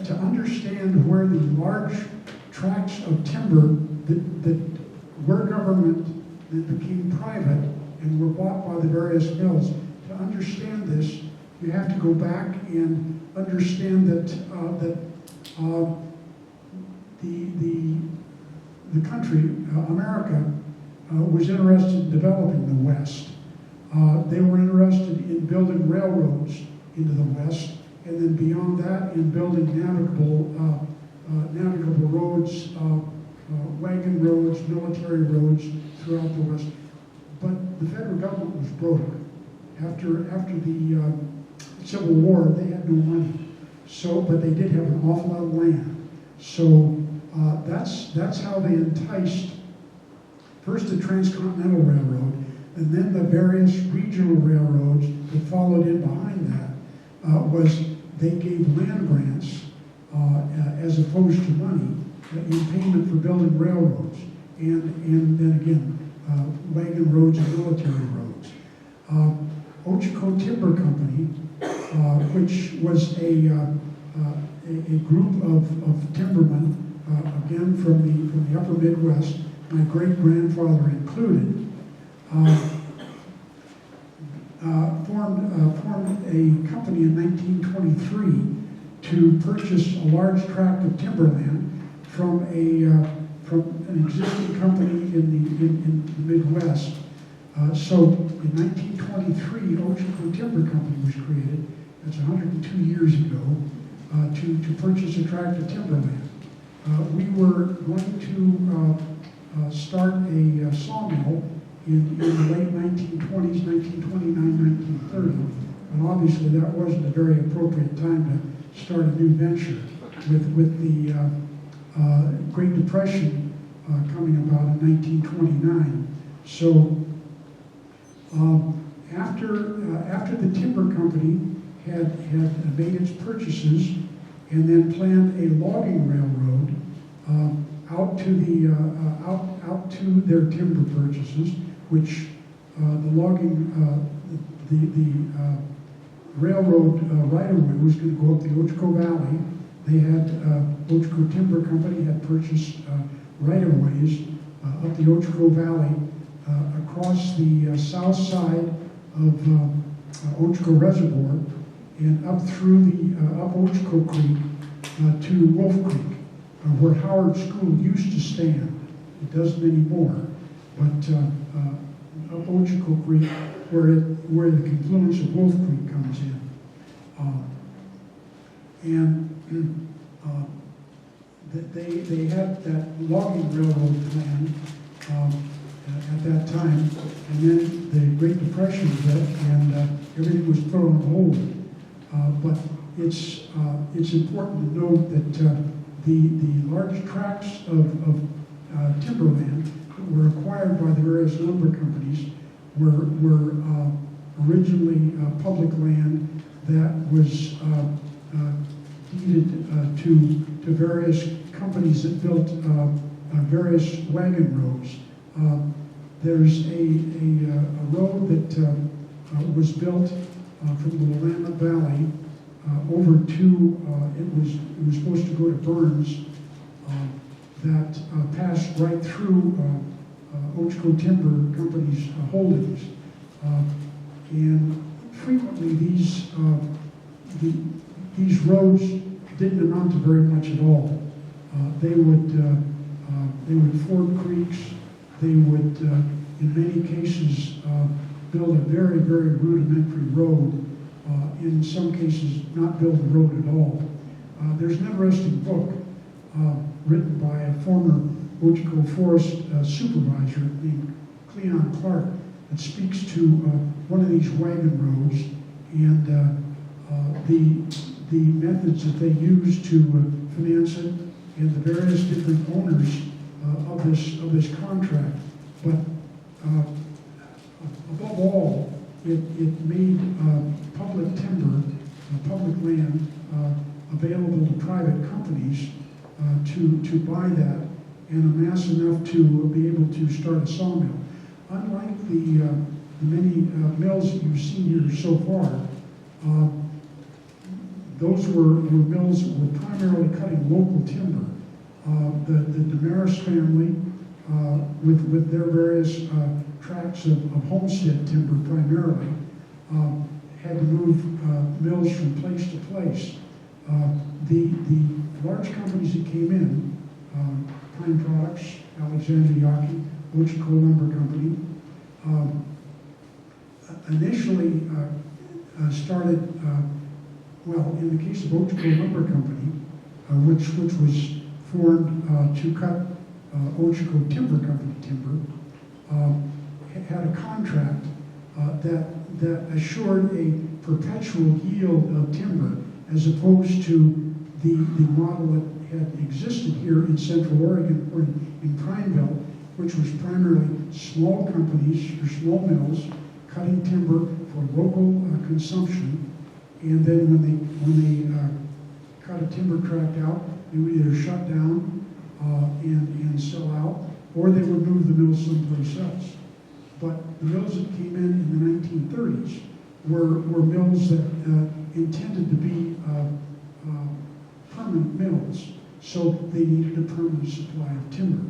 To understand where the large tracts of timber that were government, that became private, and were bought by the various mills, to understand this, you have to go back and understand that the country, America, was interested in developing the West. They were interested in building railroads into the West, and then beyond that, in building navigable roads, wagon roads, military roads throughout the West. But the federal government was broke. After the Civil War, they had no money. But they did have an awful lot of land. So that's how they enticed first the Transcontinental Railroad, and then the various regional railroads that followed in behind that. Was they gave land grants as opposed to money in payment for building railroads, and then again wagon roads and military roads. Ochoco Timber Company, which was a group of timbermen, again from the upper Midwest, my great-grandfather included, formed a company in 1923 to purchase a large tract of timberland from an existing company in the Midwest. So in 1923, Ochoco Timber Company was created. That's 102 years ago, to purchase a tract of timberland. We were going to start a sawmill in the late 1920s, 1929, 1930. And obviously that wasn't a very appropriate time to start a new venture with the Great Depression coming about in 1929. So after the timber company had made its purchases and then planned a logging railroad out to their timber purchases, which the logging the railroad right-of-way was going to go up the Ochoco Valley. They had Ochoco Timber Company had purchased right-of-ways up the Ochoco Valley across the south side of Ochoco Reservoir and up through up Ochoco Creek to Wolf Creek, where Howard School used to stand. It doesn't anymore, but up Ochoco Creek, where the confluence of Wolf Creek comes in. They had that logging railroad plan at that time, and then the Great Depression hit, and everything was put on hold. But it's important to note that the large tracts of timberland that were acquired by the various lumber companies were originally public land that was deeded to various companies that built various wagon roads. There's a road that was built from the Willamette Valley over to, it was supposed to go to Burns, that passed right through Ochoco Timber Company's holdings. And frequently these roads didn't amount to very much at all. They would ford creeks. They would, in many cases, build a very, very rudimentary road. In some cases, not build the road at all. There's an interesting book written by a former Ochoco Forest supervisor named Cleon Clark that speaks to one of these wagon roads and the methods that they use to finance it and the various different owners of this contract. But above all, it made public timber, public land available to private companies to buy that and amass enough to be able to start a sawmill. Unlike the many mills that you've seen here so far, those were mills that were primarily cutting local timber. The Damaris family, with their various tracts of homestead timber primarily, had to move mills from place to place. The large companies that came in, Pine Products, Alexander Yaki, Ochoco Lumber Company, initially started, well, in the case of Ochoco Lumber Company, which was formed to cut Ochoco Timber Company timber, had a contract that assured a perpetual yield of timber as opposed to the model that had existed here in Central Oregon or in Prineville, which was primarily small companies or small mills cutting timber for local consumption, and then when they cut a timber tract out, they would either shut down and sell out, or they would move the mills someplace else. But the mills that came in the 1930s were mills that intended to be permanent mills, so they needed a permanent supply of timber.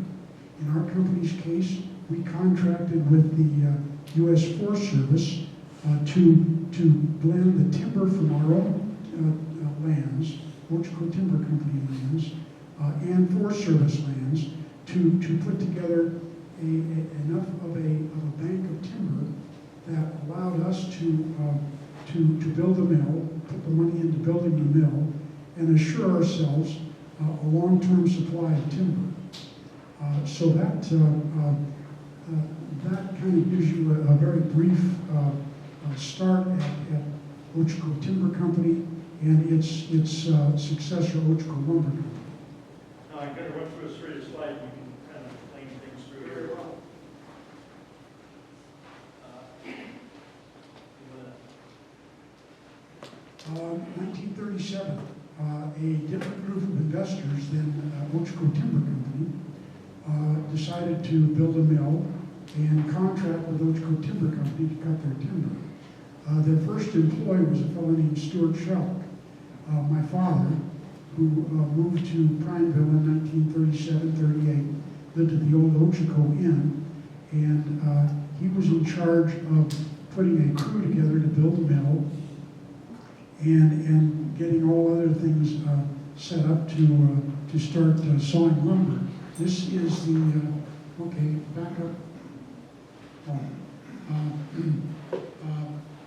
In our company's case, we contracted with the U.S. Forest Service to blend the timber from our own lands, Ochoco Timber Company lands, and Forest Service lands, to put together enough of a bank of timber that allowed us to build a mill, put the money into building the mill, and assure ourselves a long-term supply of timber. So that kind of gives you a very brief start at Ochoco Timber Company and its successor, Ochoco Lumber Company. Now, I'm going to run through a series of slides. We can kind of explain things through here. 1937, a different group of investors than Ochoco Timber Company decided to build a mill and contract with Ochoco Timber Company to cut their timber. Their first employee was a fellow named Stuart Shelk. My father, who moved to Prineville in 1937-38, lived at the old Ochoco Inn, and he was in charge of putting a crew together to build a mill and getting all other things set up to start sawing lumber. This is the, okay, back up. Oh.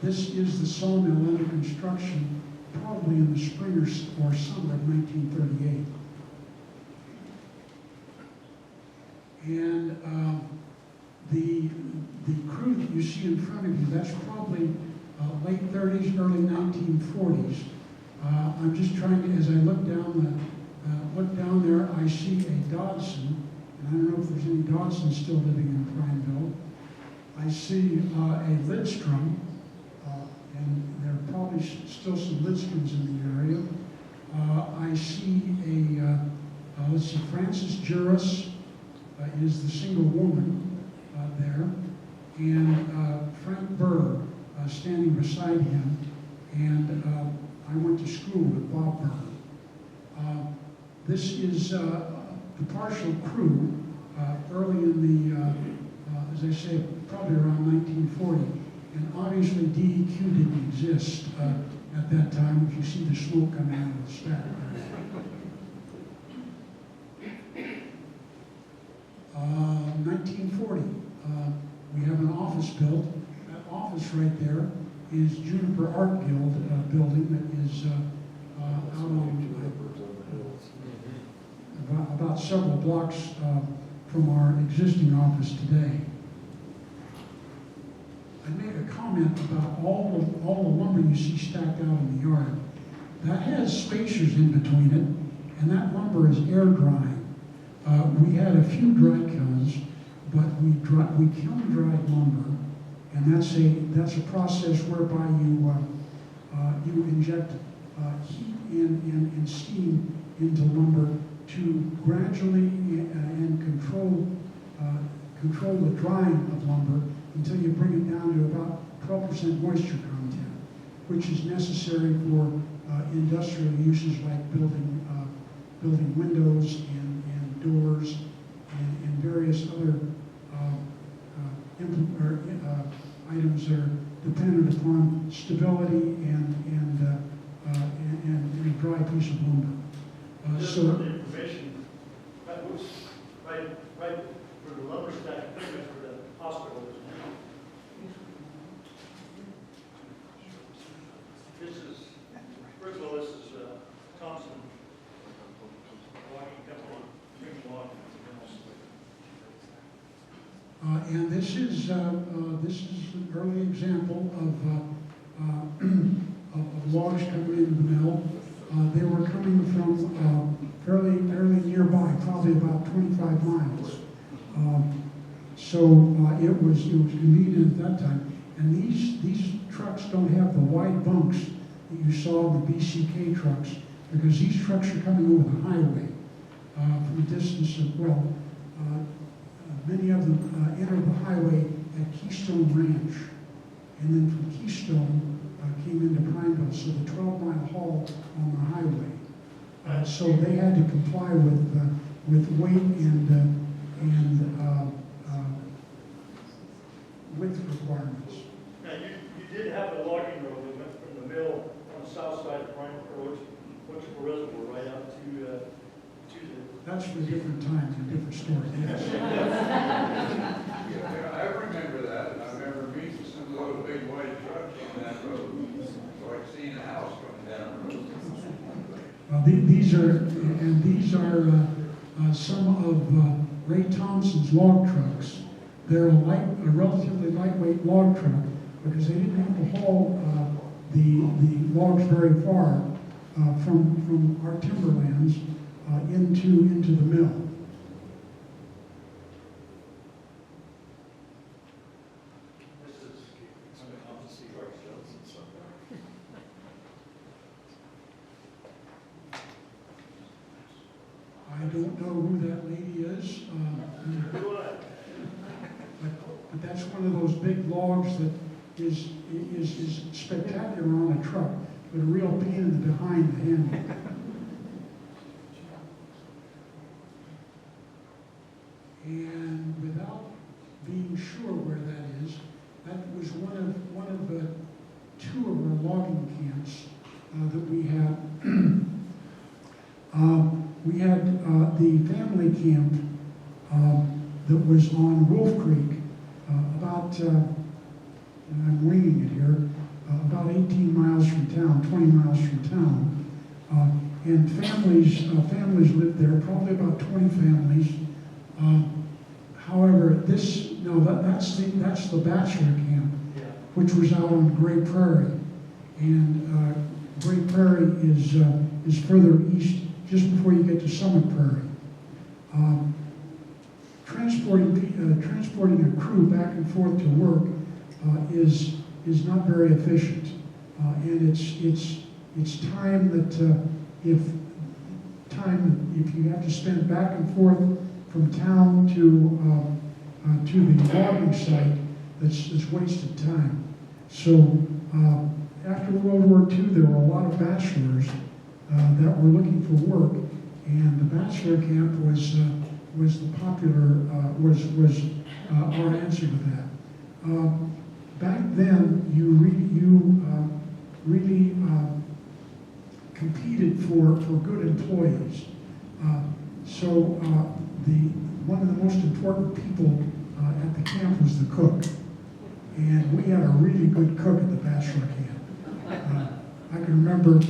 This is the sawmill under construction, probably in the spring or summer of 1938. And the crew that you see in front of you, that's probably late 30s, early 1940s. I'm just trying to, as I look down there, I see a Dodson, and I don't know if there's any Dodsons still living in Prineville. I see a Lidstrom, and there are probably still some Lidstroms in the area. I see a, let's see, Frances Juris is the single woman there, and Frank Burr standing beside him, and I went to school with Bob Burr. This is the partial crew early in the, as I say, probably around 1940. And obviously DEQ didn't exist at that time, if you see the smoke coming out of the stack. 1940, we have an office built. That office right there is Juniper Art Guild building that is out on about several blocks from our existing office today. I made a comment about all the lumber you see stacked out in the yard. That has spacers in between it, and that lumber is air drying. We had a few dry kilns, but we kiln dried lumber, and that's a process whereby you inject heat and steam into lumber to gradually and control the drying of lumber until you bring it down to about 12% moisture content, which is necessary for industrial uses like building windows and doors and various other items that are dependent upon stability and a dry piece of lumber. Just So for the information, right for the lumber stack, pretty much for the hospital. This is, first of all, this is Thompson Logging Company, Spring Log. and this is an early example of logs coming into the mill. They were coming from fairly nearby, probably about 25 miles. So it was convenient at that time. And these trucks don't have the wide bunks that you saw in the BCK trucks, because these trucks are coming over the highway from a distance of, many of them entered the highway at Keystone Ranch, and then from Keystone came into Prineville, so the 12-mile haul on the highway. So they had to comply with weight and width requirements. Now, you did have a logging road that went from the mill on the south side of Prineville, Ochoco Reservoir, right out to the... That's for different times and different stories, yes. Yeah, I remember that, and I remember meeting some of those big white trucks on that road. So I've seen a house coming down the road. These are some of Ray Thompson's log trucks. They're a relatively lightweight log truck because they didn't have to haul the logs very far from our timberlands into the mill. I don't know who that lady is, but that's one of those big logs that is spectacular on a truck, but a real pain in the behind the handle. And without being sure where that is, that was one of the two of our logging camps that we had. We had the family camp that was on Wolf Creek, about and I'm winging it here, about 18 miles from town, 20 miles from town. And families lived there, probably about 20 families. However, that's the bachelor camp, which was out on Great Prairie. And Great Prairie is further east, just before you get to Summit Prairie. Transporting a crew back and forth to work is not very efficient, and it's time that if you have to spend back and forth from town to the logging site, that's wasted time. So after World War II, there were a lot of bachelors that were looking for work, and the bachelor camp was the popular was our answer to that. Back then, you really competed for good employees. So one of the most important people at the camp was the cook, and we had a really good cook at the bachelor camp. I can remember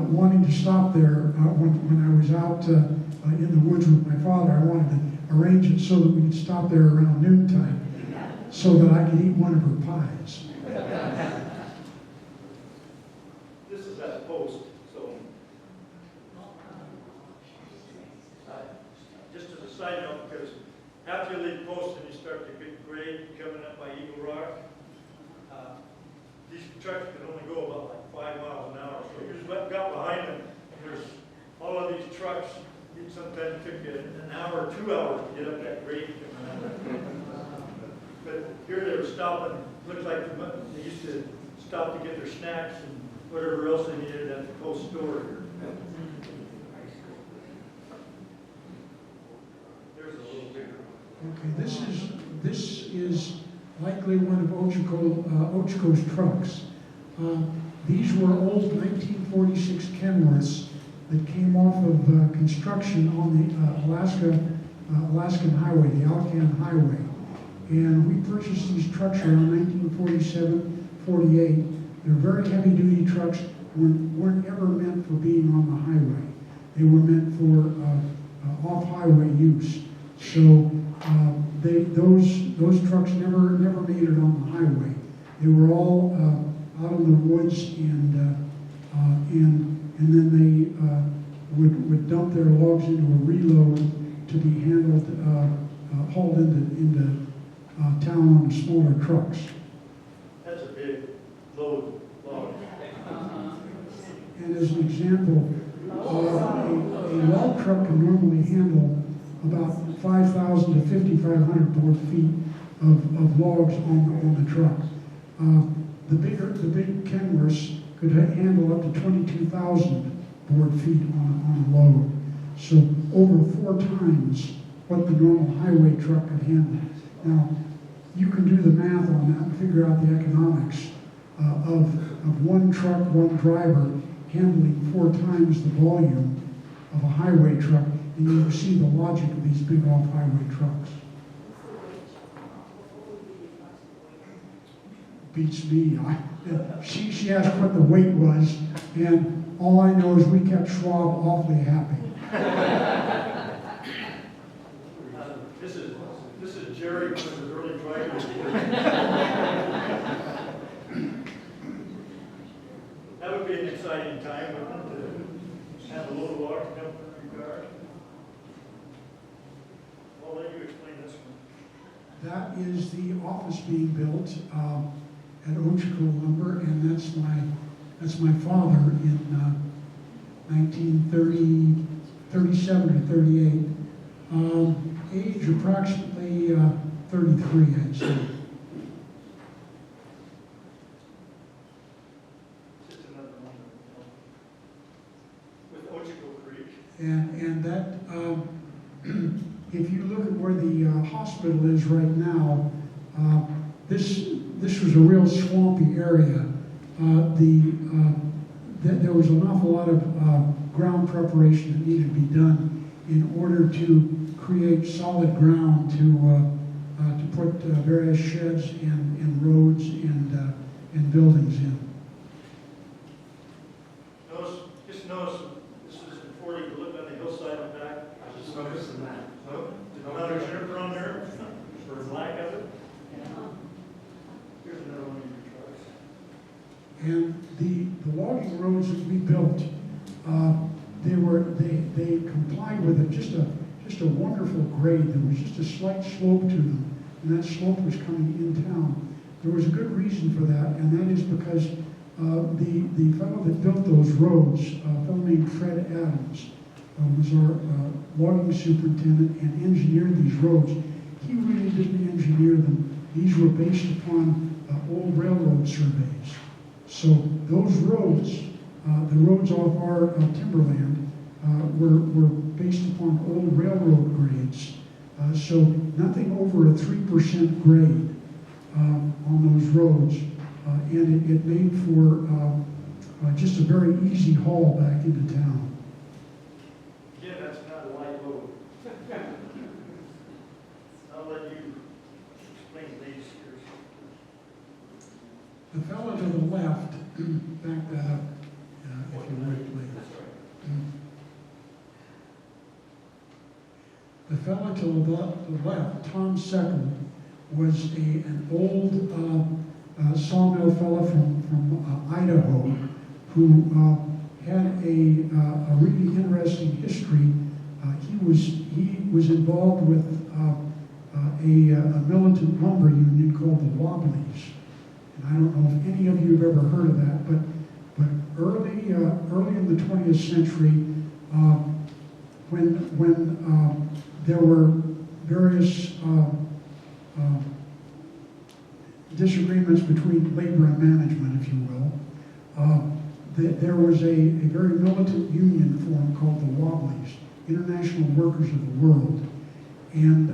wanting to stop there when I was out in the woods with my father. I wanted to arrange it so that we could stop there around noontime so that I could eat one of her pies. This is that post, so. Just as a side note, because after you leave post and you start to get grade coming up by Eagle Rock, these trucks can only go about like 5 miles an hour. So you just got behind them, and there's all of these trucks. It sometimes took you an hour or 2 hours to get up that grade. But here they were stopping. Looked like they used to stop to get their snacks and whatever else they needed at the coast store. There's a little bigger. Okay, this is likely one of Ochoco's trucks. These were old 1946 Kenworths that came off of construction on the Alaskan Highway, the Alcan Highway. And we purchased these trucks around 1947, 48. They're very heavy-duty trucks, weren't ever meant for being on the highway. They were meant for off-highway use. So those trucks never made it on the highway. They were all out in the woods, and then they would dump their logs into a reload to be hauled into town on smaller trucks. That's a big load log. And as an example, a log truck can normally handle about 5,000 to 5,500 board feet of logs on the truck. The big Kenworths could handle up to 22,000 board feet on a load. So over 4 times what the normal highway truck could handle. Now, you can do the math on that and figure out the economics of one truck, one driver handling 4 times the volume of a highway truck, and you see the logic of these big off-highway trucks. Beats me. She asked what the weight was, and all I know is we kept Schwab awfully happy. This is Jerry, one of the early drivers. That would be an exciting time, wouldn't it, to have a load of water come from your car? I'll let you explain this one. That is the office being built at Ochoco Lumber, and that's my father in 1937 or 38. Age approximately 33, I'd say. Just another one with Ochoco Creek. And that, if you look at where the hospital is right now, this was a real swampy area. There was an awful lot of ground preparation that needed to be done in order to create solid ground to put various sheds and roads and buildings in. Just notice, this is in 40, you look on the hillside and back. I was just noticing that. No, another juniper on there for lack of it. Here's another one of your trucks. And the logging roads that we built, they complied with just a wonderful grade. There was just a slight slope to them, and that slope was coming in town. There was a good reason for that, and that is because the fellow that built those roads, a fellow named Fred Adams, was our logging superintendent and engineered these roads. He really didn't engineer them. These were based upon old railroad surveys. So those roads, the roads off our timberland, were based upon old railroad grades. So nothing over a 3% grade on those roads. And it made for just a very easy haul back into town. Again, that's not a light load. I'll let you explain these here. The fellow to the left, back that up, if you would, please. The fellow to the left, Tom Seckel, was an old sawmill fellow from Idaho who had a really interesting history. He was involved with a militant lumber union called the Wobblies. And I don't know if any of you have ever heard of that, but early in the 20th century, when there were various disagreements between labor and management, if you will, there was a very militant union formed called the Wobblies, International Workers of the World. And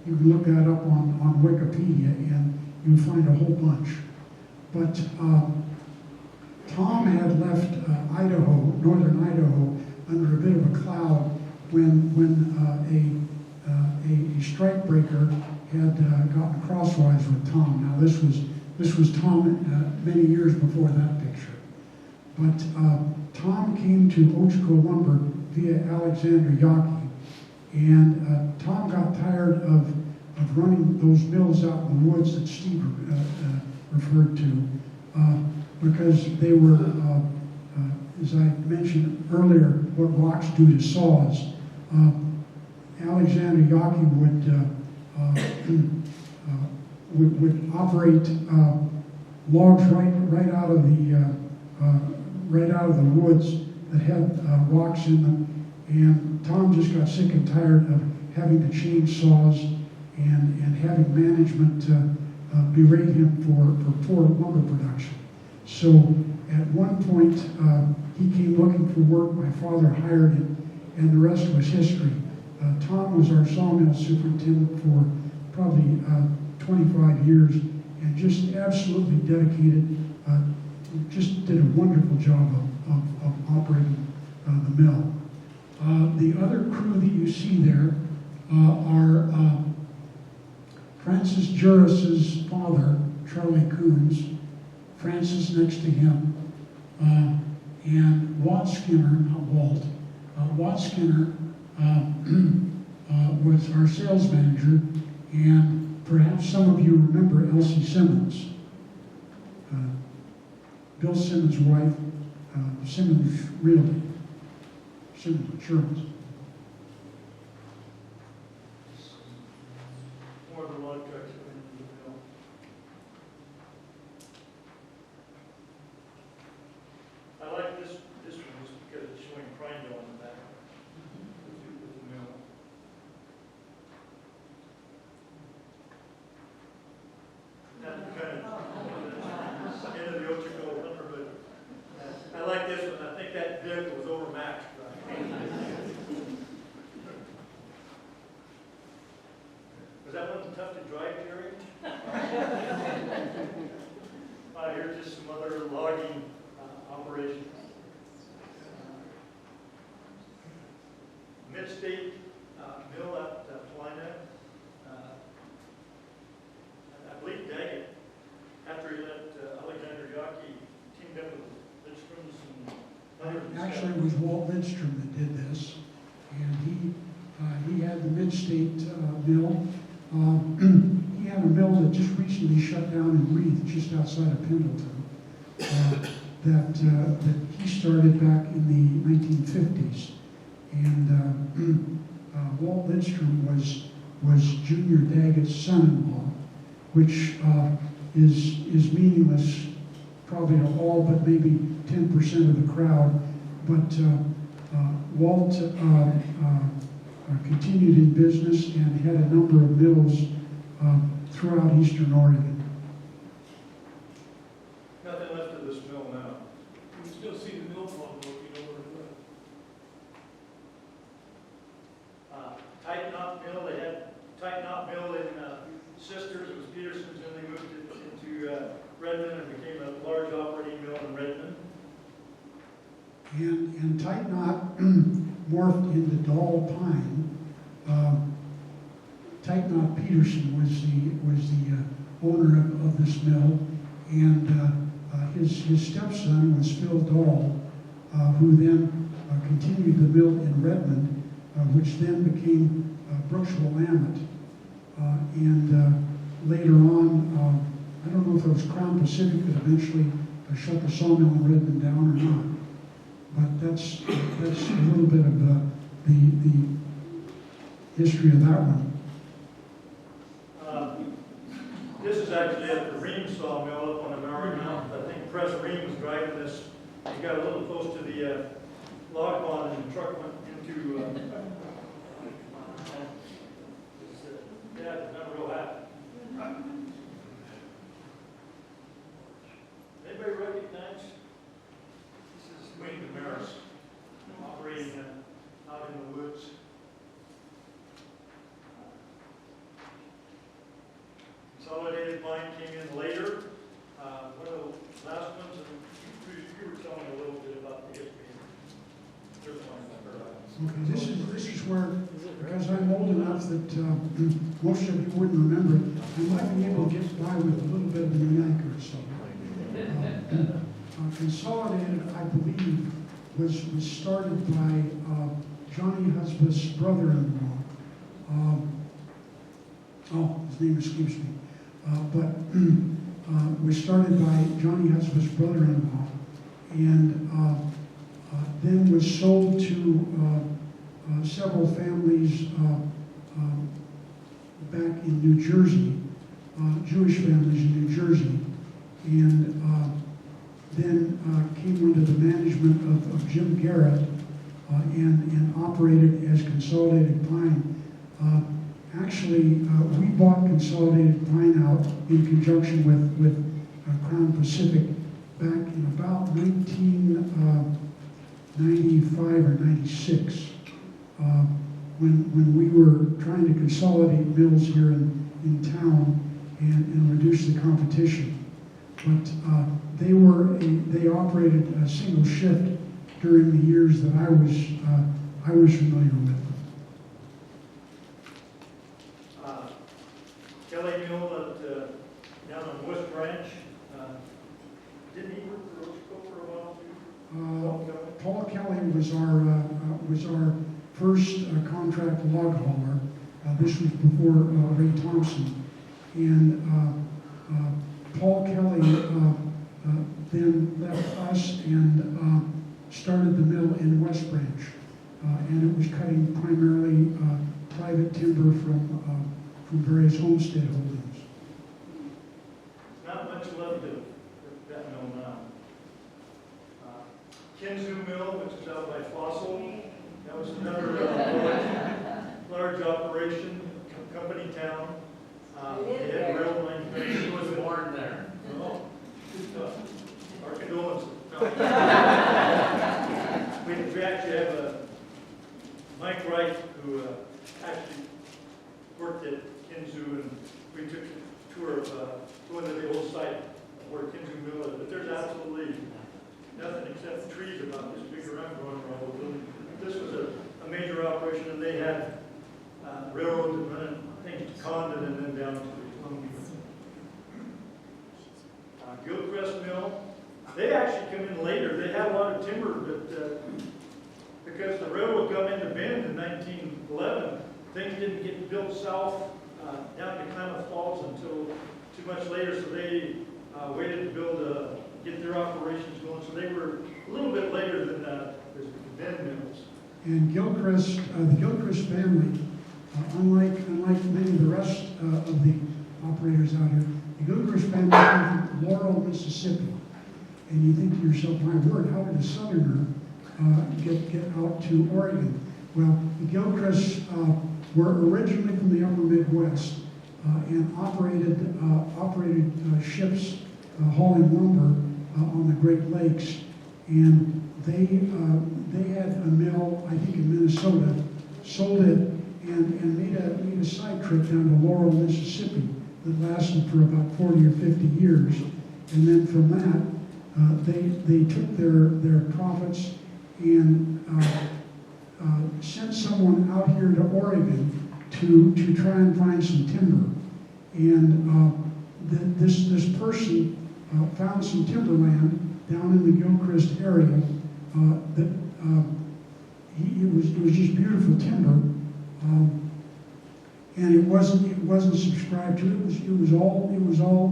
you can look that up on Wikipedia and you'll find a whole bunch. But Tom had left Idaho, northern Idaho, under a bit of a cloud when a strikebreaker had gotten crosswise with Tom. Now this was Tom many years before that picture. But Tom came to Ochoco Lumber via Alexander Yaki, and Tom got tired of running those mills out in the woods that Steve referred to, because they were, as I mentioned earlier, what rocks do to saws. Alexander Yaki would operate logs right out of the woods that had rocks in them, and Tom just got sick and tired of having to change saws and having management berate him for poor lumber production. So at one point he came looking for work. My father hired him, and the rest was history. Tom was our sawmill superintendent for probably 25 years, and just absolutely dedicated, just did a wonderful job of operating the mill. The other crew that you see there are Francis Juris's father, Charlie Coons, Francis next to him, and Watt Skinner, not Walt. Watt Skinner was our sales manager, and perhaps some of you remember Elsie Simmons, Bill Simmons' wife, Simmons Realty, Simmons Insurance. More of the log trucks that went into the mill. I like this one just because it's showing Prineville on the back with the mill. That's kind of end of the Ochoco Lumber, but I like this one. I think that vehicle was overmatched. Was that one tough to drive, Jerry? Here's just some other logging operations. Mid-State Mill at Plina. Walt Lindstrom that did this, and he had the Mid-State mill. He had a mill that just recently shut down in Reeth, just outside of Pendleton, that he started back in the 1950s. And Walt Lindstrom was Junior Daggett's son-in-law, which is meaningless probably to all but maybe 10% of the crowd. But Walt continued in business and had a number of mills throughout eastern Oregon. Nothing left of this mill now. You can still see the mill pond, though, if you know where it's at. Tight Knot Mill, they had Tight Knot Mill in Sisters, it was Peterson's, and they moved it into Redmond and became a large operating mill in Redmond. And Tight Knot morphed into Doll Pine. Tight Knot Peterson was the owner of this mill, and his stepson was Phil Dahl, who then continued the mill in Redmond, which then became Brooks-Willamette. And later on, I don't know if it was Crown Pacific that eventually shut the sawmill in Redmond down or not. But that's a little bit of the history of that one. This is actually at the Ream sawmill up on the Bowery Mountain. I think Press Ream was driving this. He got a little close to the log pond and the truck went into, yeah, it's not real happy. Anybody recognize? This is Wayne Damaris operating out in the woods. Consolidated Mine came in later. One of the last ones, and you were telling a little bit about the history. There's one Okay, this is where, because I'm old enough that most of you wouldn't remember it, I might be able to get by with a little bit of an anchor or so. Consolidated, I believe, was started by Johnny Husband's brother-in-law. His name escapes me. But was started by Johnny Husband's brother-in-law, and then was sold to several families back in New Jersey, Jewish families in New Jersey, and then came under the management of Jim Garrett and operated as Consolidated Pine. Actually, we bought Consolidated Pine out in conjunction with Crown Pacific back in about 1995 or 96, when we were trying to consolidate mills here in town and reduce the competition. But they operated a single shift during the years that I was familiar with. Kelly Mill down on West Branch. Didn't he work for Ochoco for a while too? Paul Kelly was our first contract log hauler. This was before Ray Thompson, and Paul Kelly then left us and started the mill in West Branch, and it was cutting primarily private timber from various homestead holdings. Not much left of that mill now. Kinzu Mill, which is out by Fossil, that was another large operation, company town. They had rail line. He was born there. Oh, good stuff. Our condolences. We actually have Mike Wright, who actually worked at Kinzu, and we took a tour of going to the old site where Kinzu Mill is. But there's absolutely nothing except trees about this big around going around. This was a major operation, and they had railroads and running things to Condon and then down to Columbia. Gilchrist Mill, they actually come in later. They had a lot of timber, but because the railroad come into Bend in 1911, things didn't get built south down to Klamath Falls until too much later, so they waited to get their operations going. So they were a little bit later than the Bend mills. And Gilchrist, the Gilchrist family, unlike many of the rest of the operators out here, the Gilchrist family came from Laurel, Mississippi. And you think to yourself, my word, how did a Southerner get out to Oregon? Well, the Gilchrists were originally from the upper Midwest and operated ships hauling lumber on the Great Lakes. And they had a mill, I think in Minnesota, sold it, and made a side trip down to Laurel, Mississippi that lasted for about 40 or 50 years. And then from that, they took their profits and sent someone out here to Oregon to try and find some timber. And this person found some timberland down in the Gilchrist area it was just beautiful timber, and it wasn't subscribed to. It was all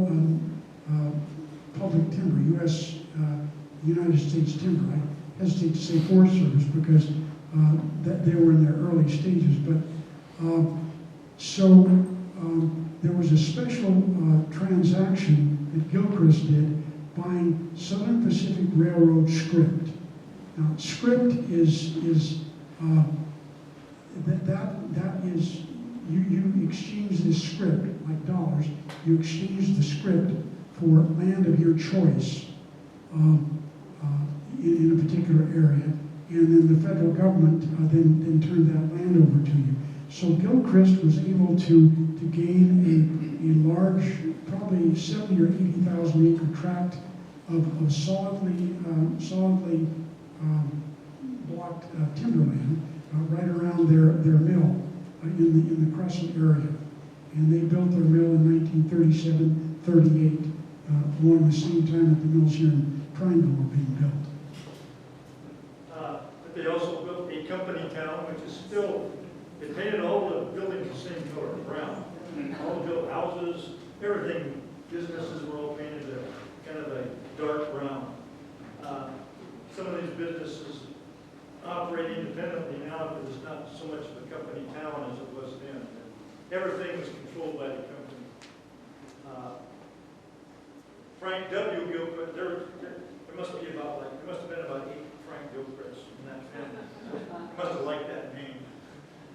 public timber, United States timber. I hesitate to say Forest Service because that they were in their early stages, but there was a special transaction that Gilchrist did, buying Southern Pacific Railroad script. Now, script is you exchange this script like dollars. You exchange the script for land of your choice in a particular area, and then the federal government then turned that land over to you. So Gilchrist was able to gain a large, probably 70 or 80,000 acre tract of solidly blocked timberland right around their mill in the Crescent area. And they built their mill in 1937, 38, along the same time that the mills here in Prineville were being built. But they also built a company town, which is still, they painted all the buildings the same color, brown. All the built houses, everything, businesses were all painted a kind of a dark brown. Some of these businesses operate independently now, but it's not so much of a company town as it was then. Everything was controlled by the company. Frank W. Gilchrist, there must have been about 8 Frank Gilchrists in that family. Must have liked that name.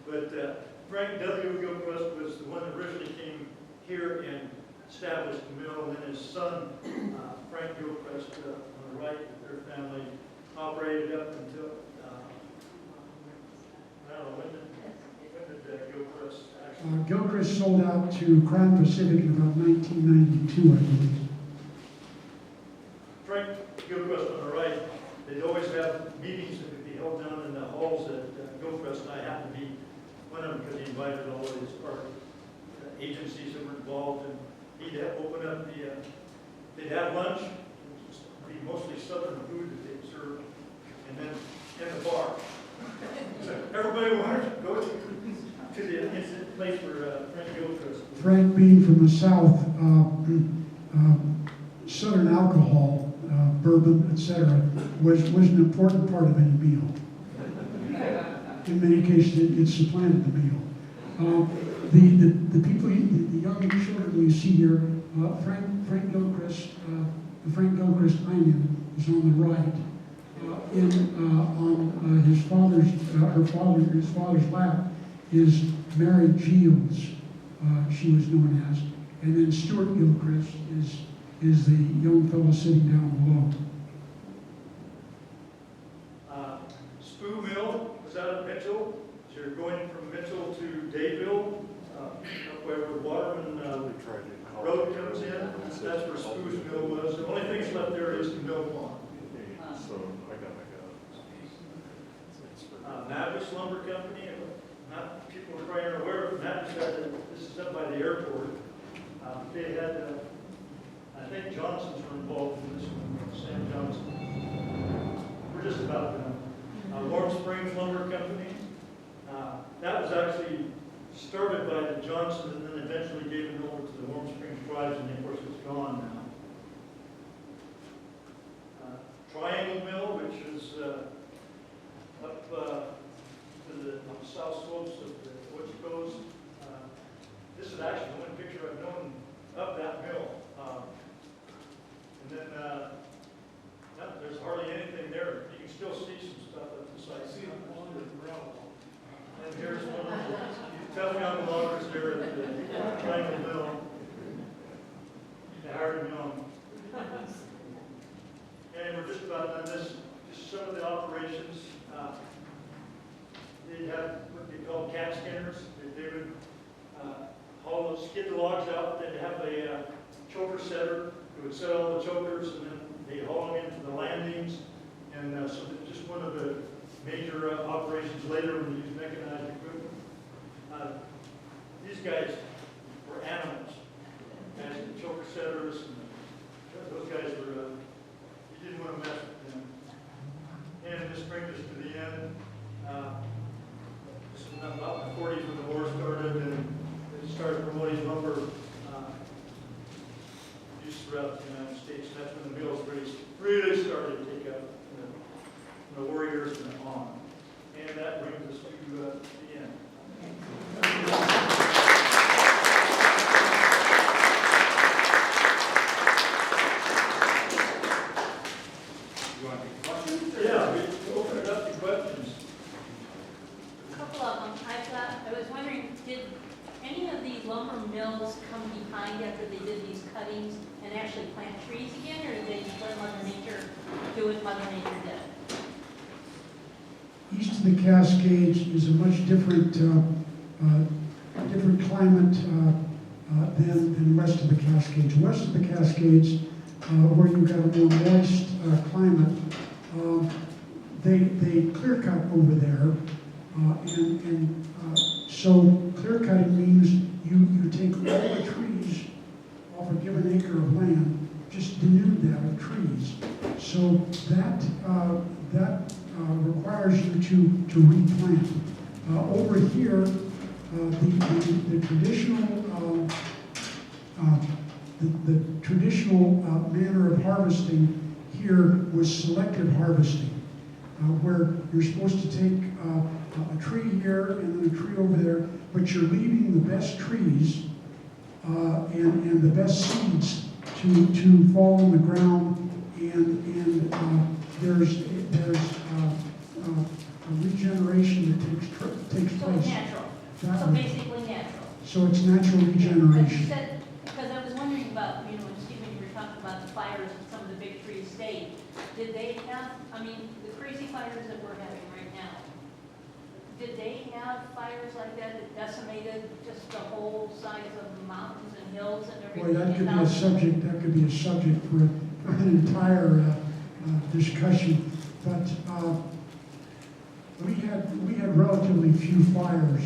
But Frank W. Gilchrist was the one that originally came here and established the mill, and then his son, Frank Gilchrist, on the right with their family, operated up until, I don't know, when did Gilchrist actually? Gilchrist sold out to Crown Pacific in about 1992, I believe. Frank Gilchrist on the right, they'd always have meetings that would be held down in the halls that Gilchrist and I happened to be one of them because he invited all of his agencies that were involved, and he'd open up they'd have lunch, it'd be mostly southern food that they'd serve, and then in the bar. So everybody wanted to go to the instant place for Frank Gilchrist. Frank, being from the South, Southern alcohol, bourbon, etc., was an important part of any meal. In many cases, it supplanted the meal. The people, the young children you see here, Frank Gilchrist, the Frank Gilchrist onion is on the right. On his father's lap is Mary Giles, she was known as, and then Stuart Gilchrist is the young fellow sitting down below. Spoo Mill was out of Mitchell. So you're going from Mitchell to Dayville, up where Waterman Road comes in. That's where Spoo's Mill was. The only thing that's left there is the mill pond. Mavis Lumber Company, not people are probably aren't aware of Mavis. This is up by the airport. They had, I think Johnsons were involved in this one, Sam Johnson. We're just about done. Warm Springs Lumber Company. That was actually started by the Johnsons and then eventually gave it over to the Warm Springs tribes, and of course it's gone now. Triangle Mill, which is up to the south slopes of the Ochoco's. This is actually the only picture I've known of that mill. And then there's hardly anything there. You can still see some stuff at the site. And here's one of the tough young loggers there at the Triangle Mill. Hard and young. And we're just about done. This, just some of the operations. They have what they call cat skinners. They would haul those, skid the logs out. They'd have a choker setter who would set all the chokers, and then they'd haul them into the landings. And so just one of the major operations later when we used mechanized equipment. These guys were animals, as the choker setters. And those guys were, you didn't want to mess with them. And this brings us to the end. This is about the 40s when the war started, and they started promoting lumber use throughout the United States. And that's when the mills really started to take up from the warriors and on. And that brings us to the end. You want to take questions? Yeah, we open it up to questions. A couple of them. I was wondering, did any of these lumber mills come behind after they did these cuttings and actually plant trees again, or did they just let Mother Nature do what Mother Nature did? East of the Cascades is a much different different climate than west of the Cascades. West of the Cascades, where you've got a more moist climate, they clear cut over there, so clear cutting means you take all the trees off a given acre of land, just denude that of trees. So that requires you to replant. Over here, the traditional manner of harvesting here was selective harvesting, where you're supposed to take a tree here and then a tree over there, but you're leaving the best trees and the best seeds to fall on the ground, and there's a regeneration that takes So place. it's natural. So basically natural. So it's natural But you regeneration. said, because I was wondering about, when Stephen, you were talking about the fires and some of the big trees stayed. Did they have, the crazy fires that we're having right now, did they have fires like that decimated just the whole size of the mountains and hills and everything? Boy, that could be a subject for an entire discussion. But we had relatively few fires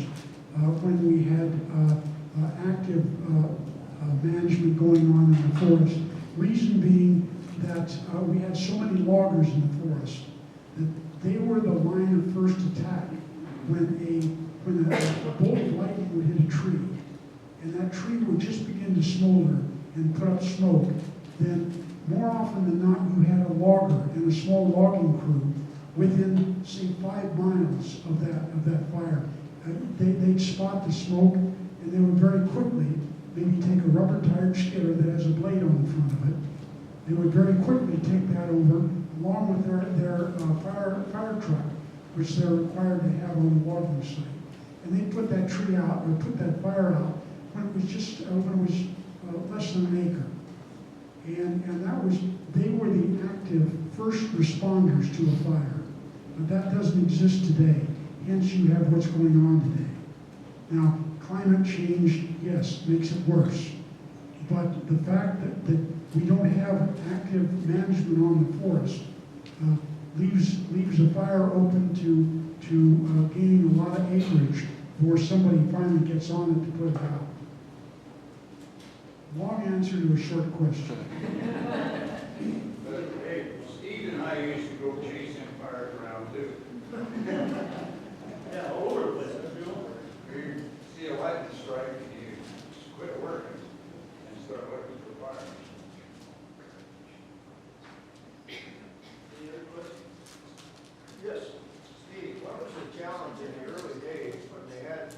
when we had active management going on in the forest. Reason being that we had so many loggers in the forest that they were the line of first attack when a bolt of lightning would hit a tree, and that tree would just begin to smolder and put up smoke. Then more often than not, you had a logger and a small logging crew within, say, 5 miles of that fire. They'd spot the smoke, and they would very quickly maybe take a rubber-tired skidder that has a blade on the front of it. They would very quickly take that over, along with their fire truck, which they're required to have on the logging site. And they put that tree out, or put that fire out, when it was just less than an acre. And they were the active first responders to a fire. But that doesn't exist today. Hence, you have what's going on today. Now, climate change, yes, makes it worse. But the fact that we don't have active management on the forest leaves a fire open to gaining a lot of acreage before somebody finally gets on it to put it out. Long answer to a short question. But, hey, Steve and I used to go chasing fires around too. Yeah, all over the place, don't you? You see a lightning strike, and you quit working and start looking for fire. Any other questions? Yes. Steve, what was the challenge in the early days when they had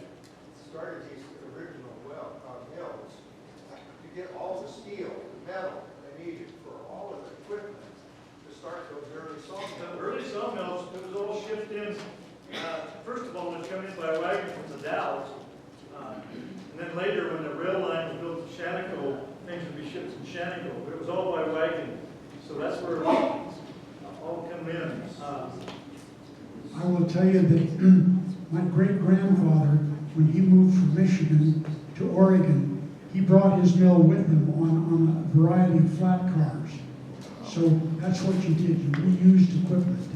started these original mills to get all the steel, the metal they needed for all of the equipment to start those early The sawmills? early sawmills, it was all shipped in, first of all, it was coming in by wagon from the Dalles. And then later, when the rail line was built to Shaniko, things would be shipped from Shaniko, but it was all by wagon. So that's where it all come in. I will tell you that my great-grandfather, when he moved from Michigan to Oregon, he brought his mill with him on a variety of flat cars. So that's what you did, you reused equipment.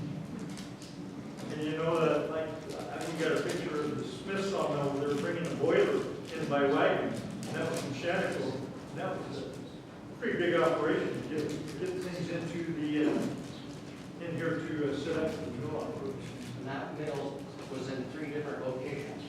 And you know that, like, I think you got a picture of the Smith sawmill where they were bringing a boiler in by wagon, and that was from Shaniko. And that was a pretty big operation to get things into the, in here to set up the mill operation. And that mill was in 3 different locations.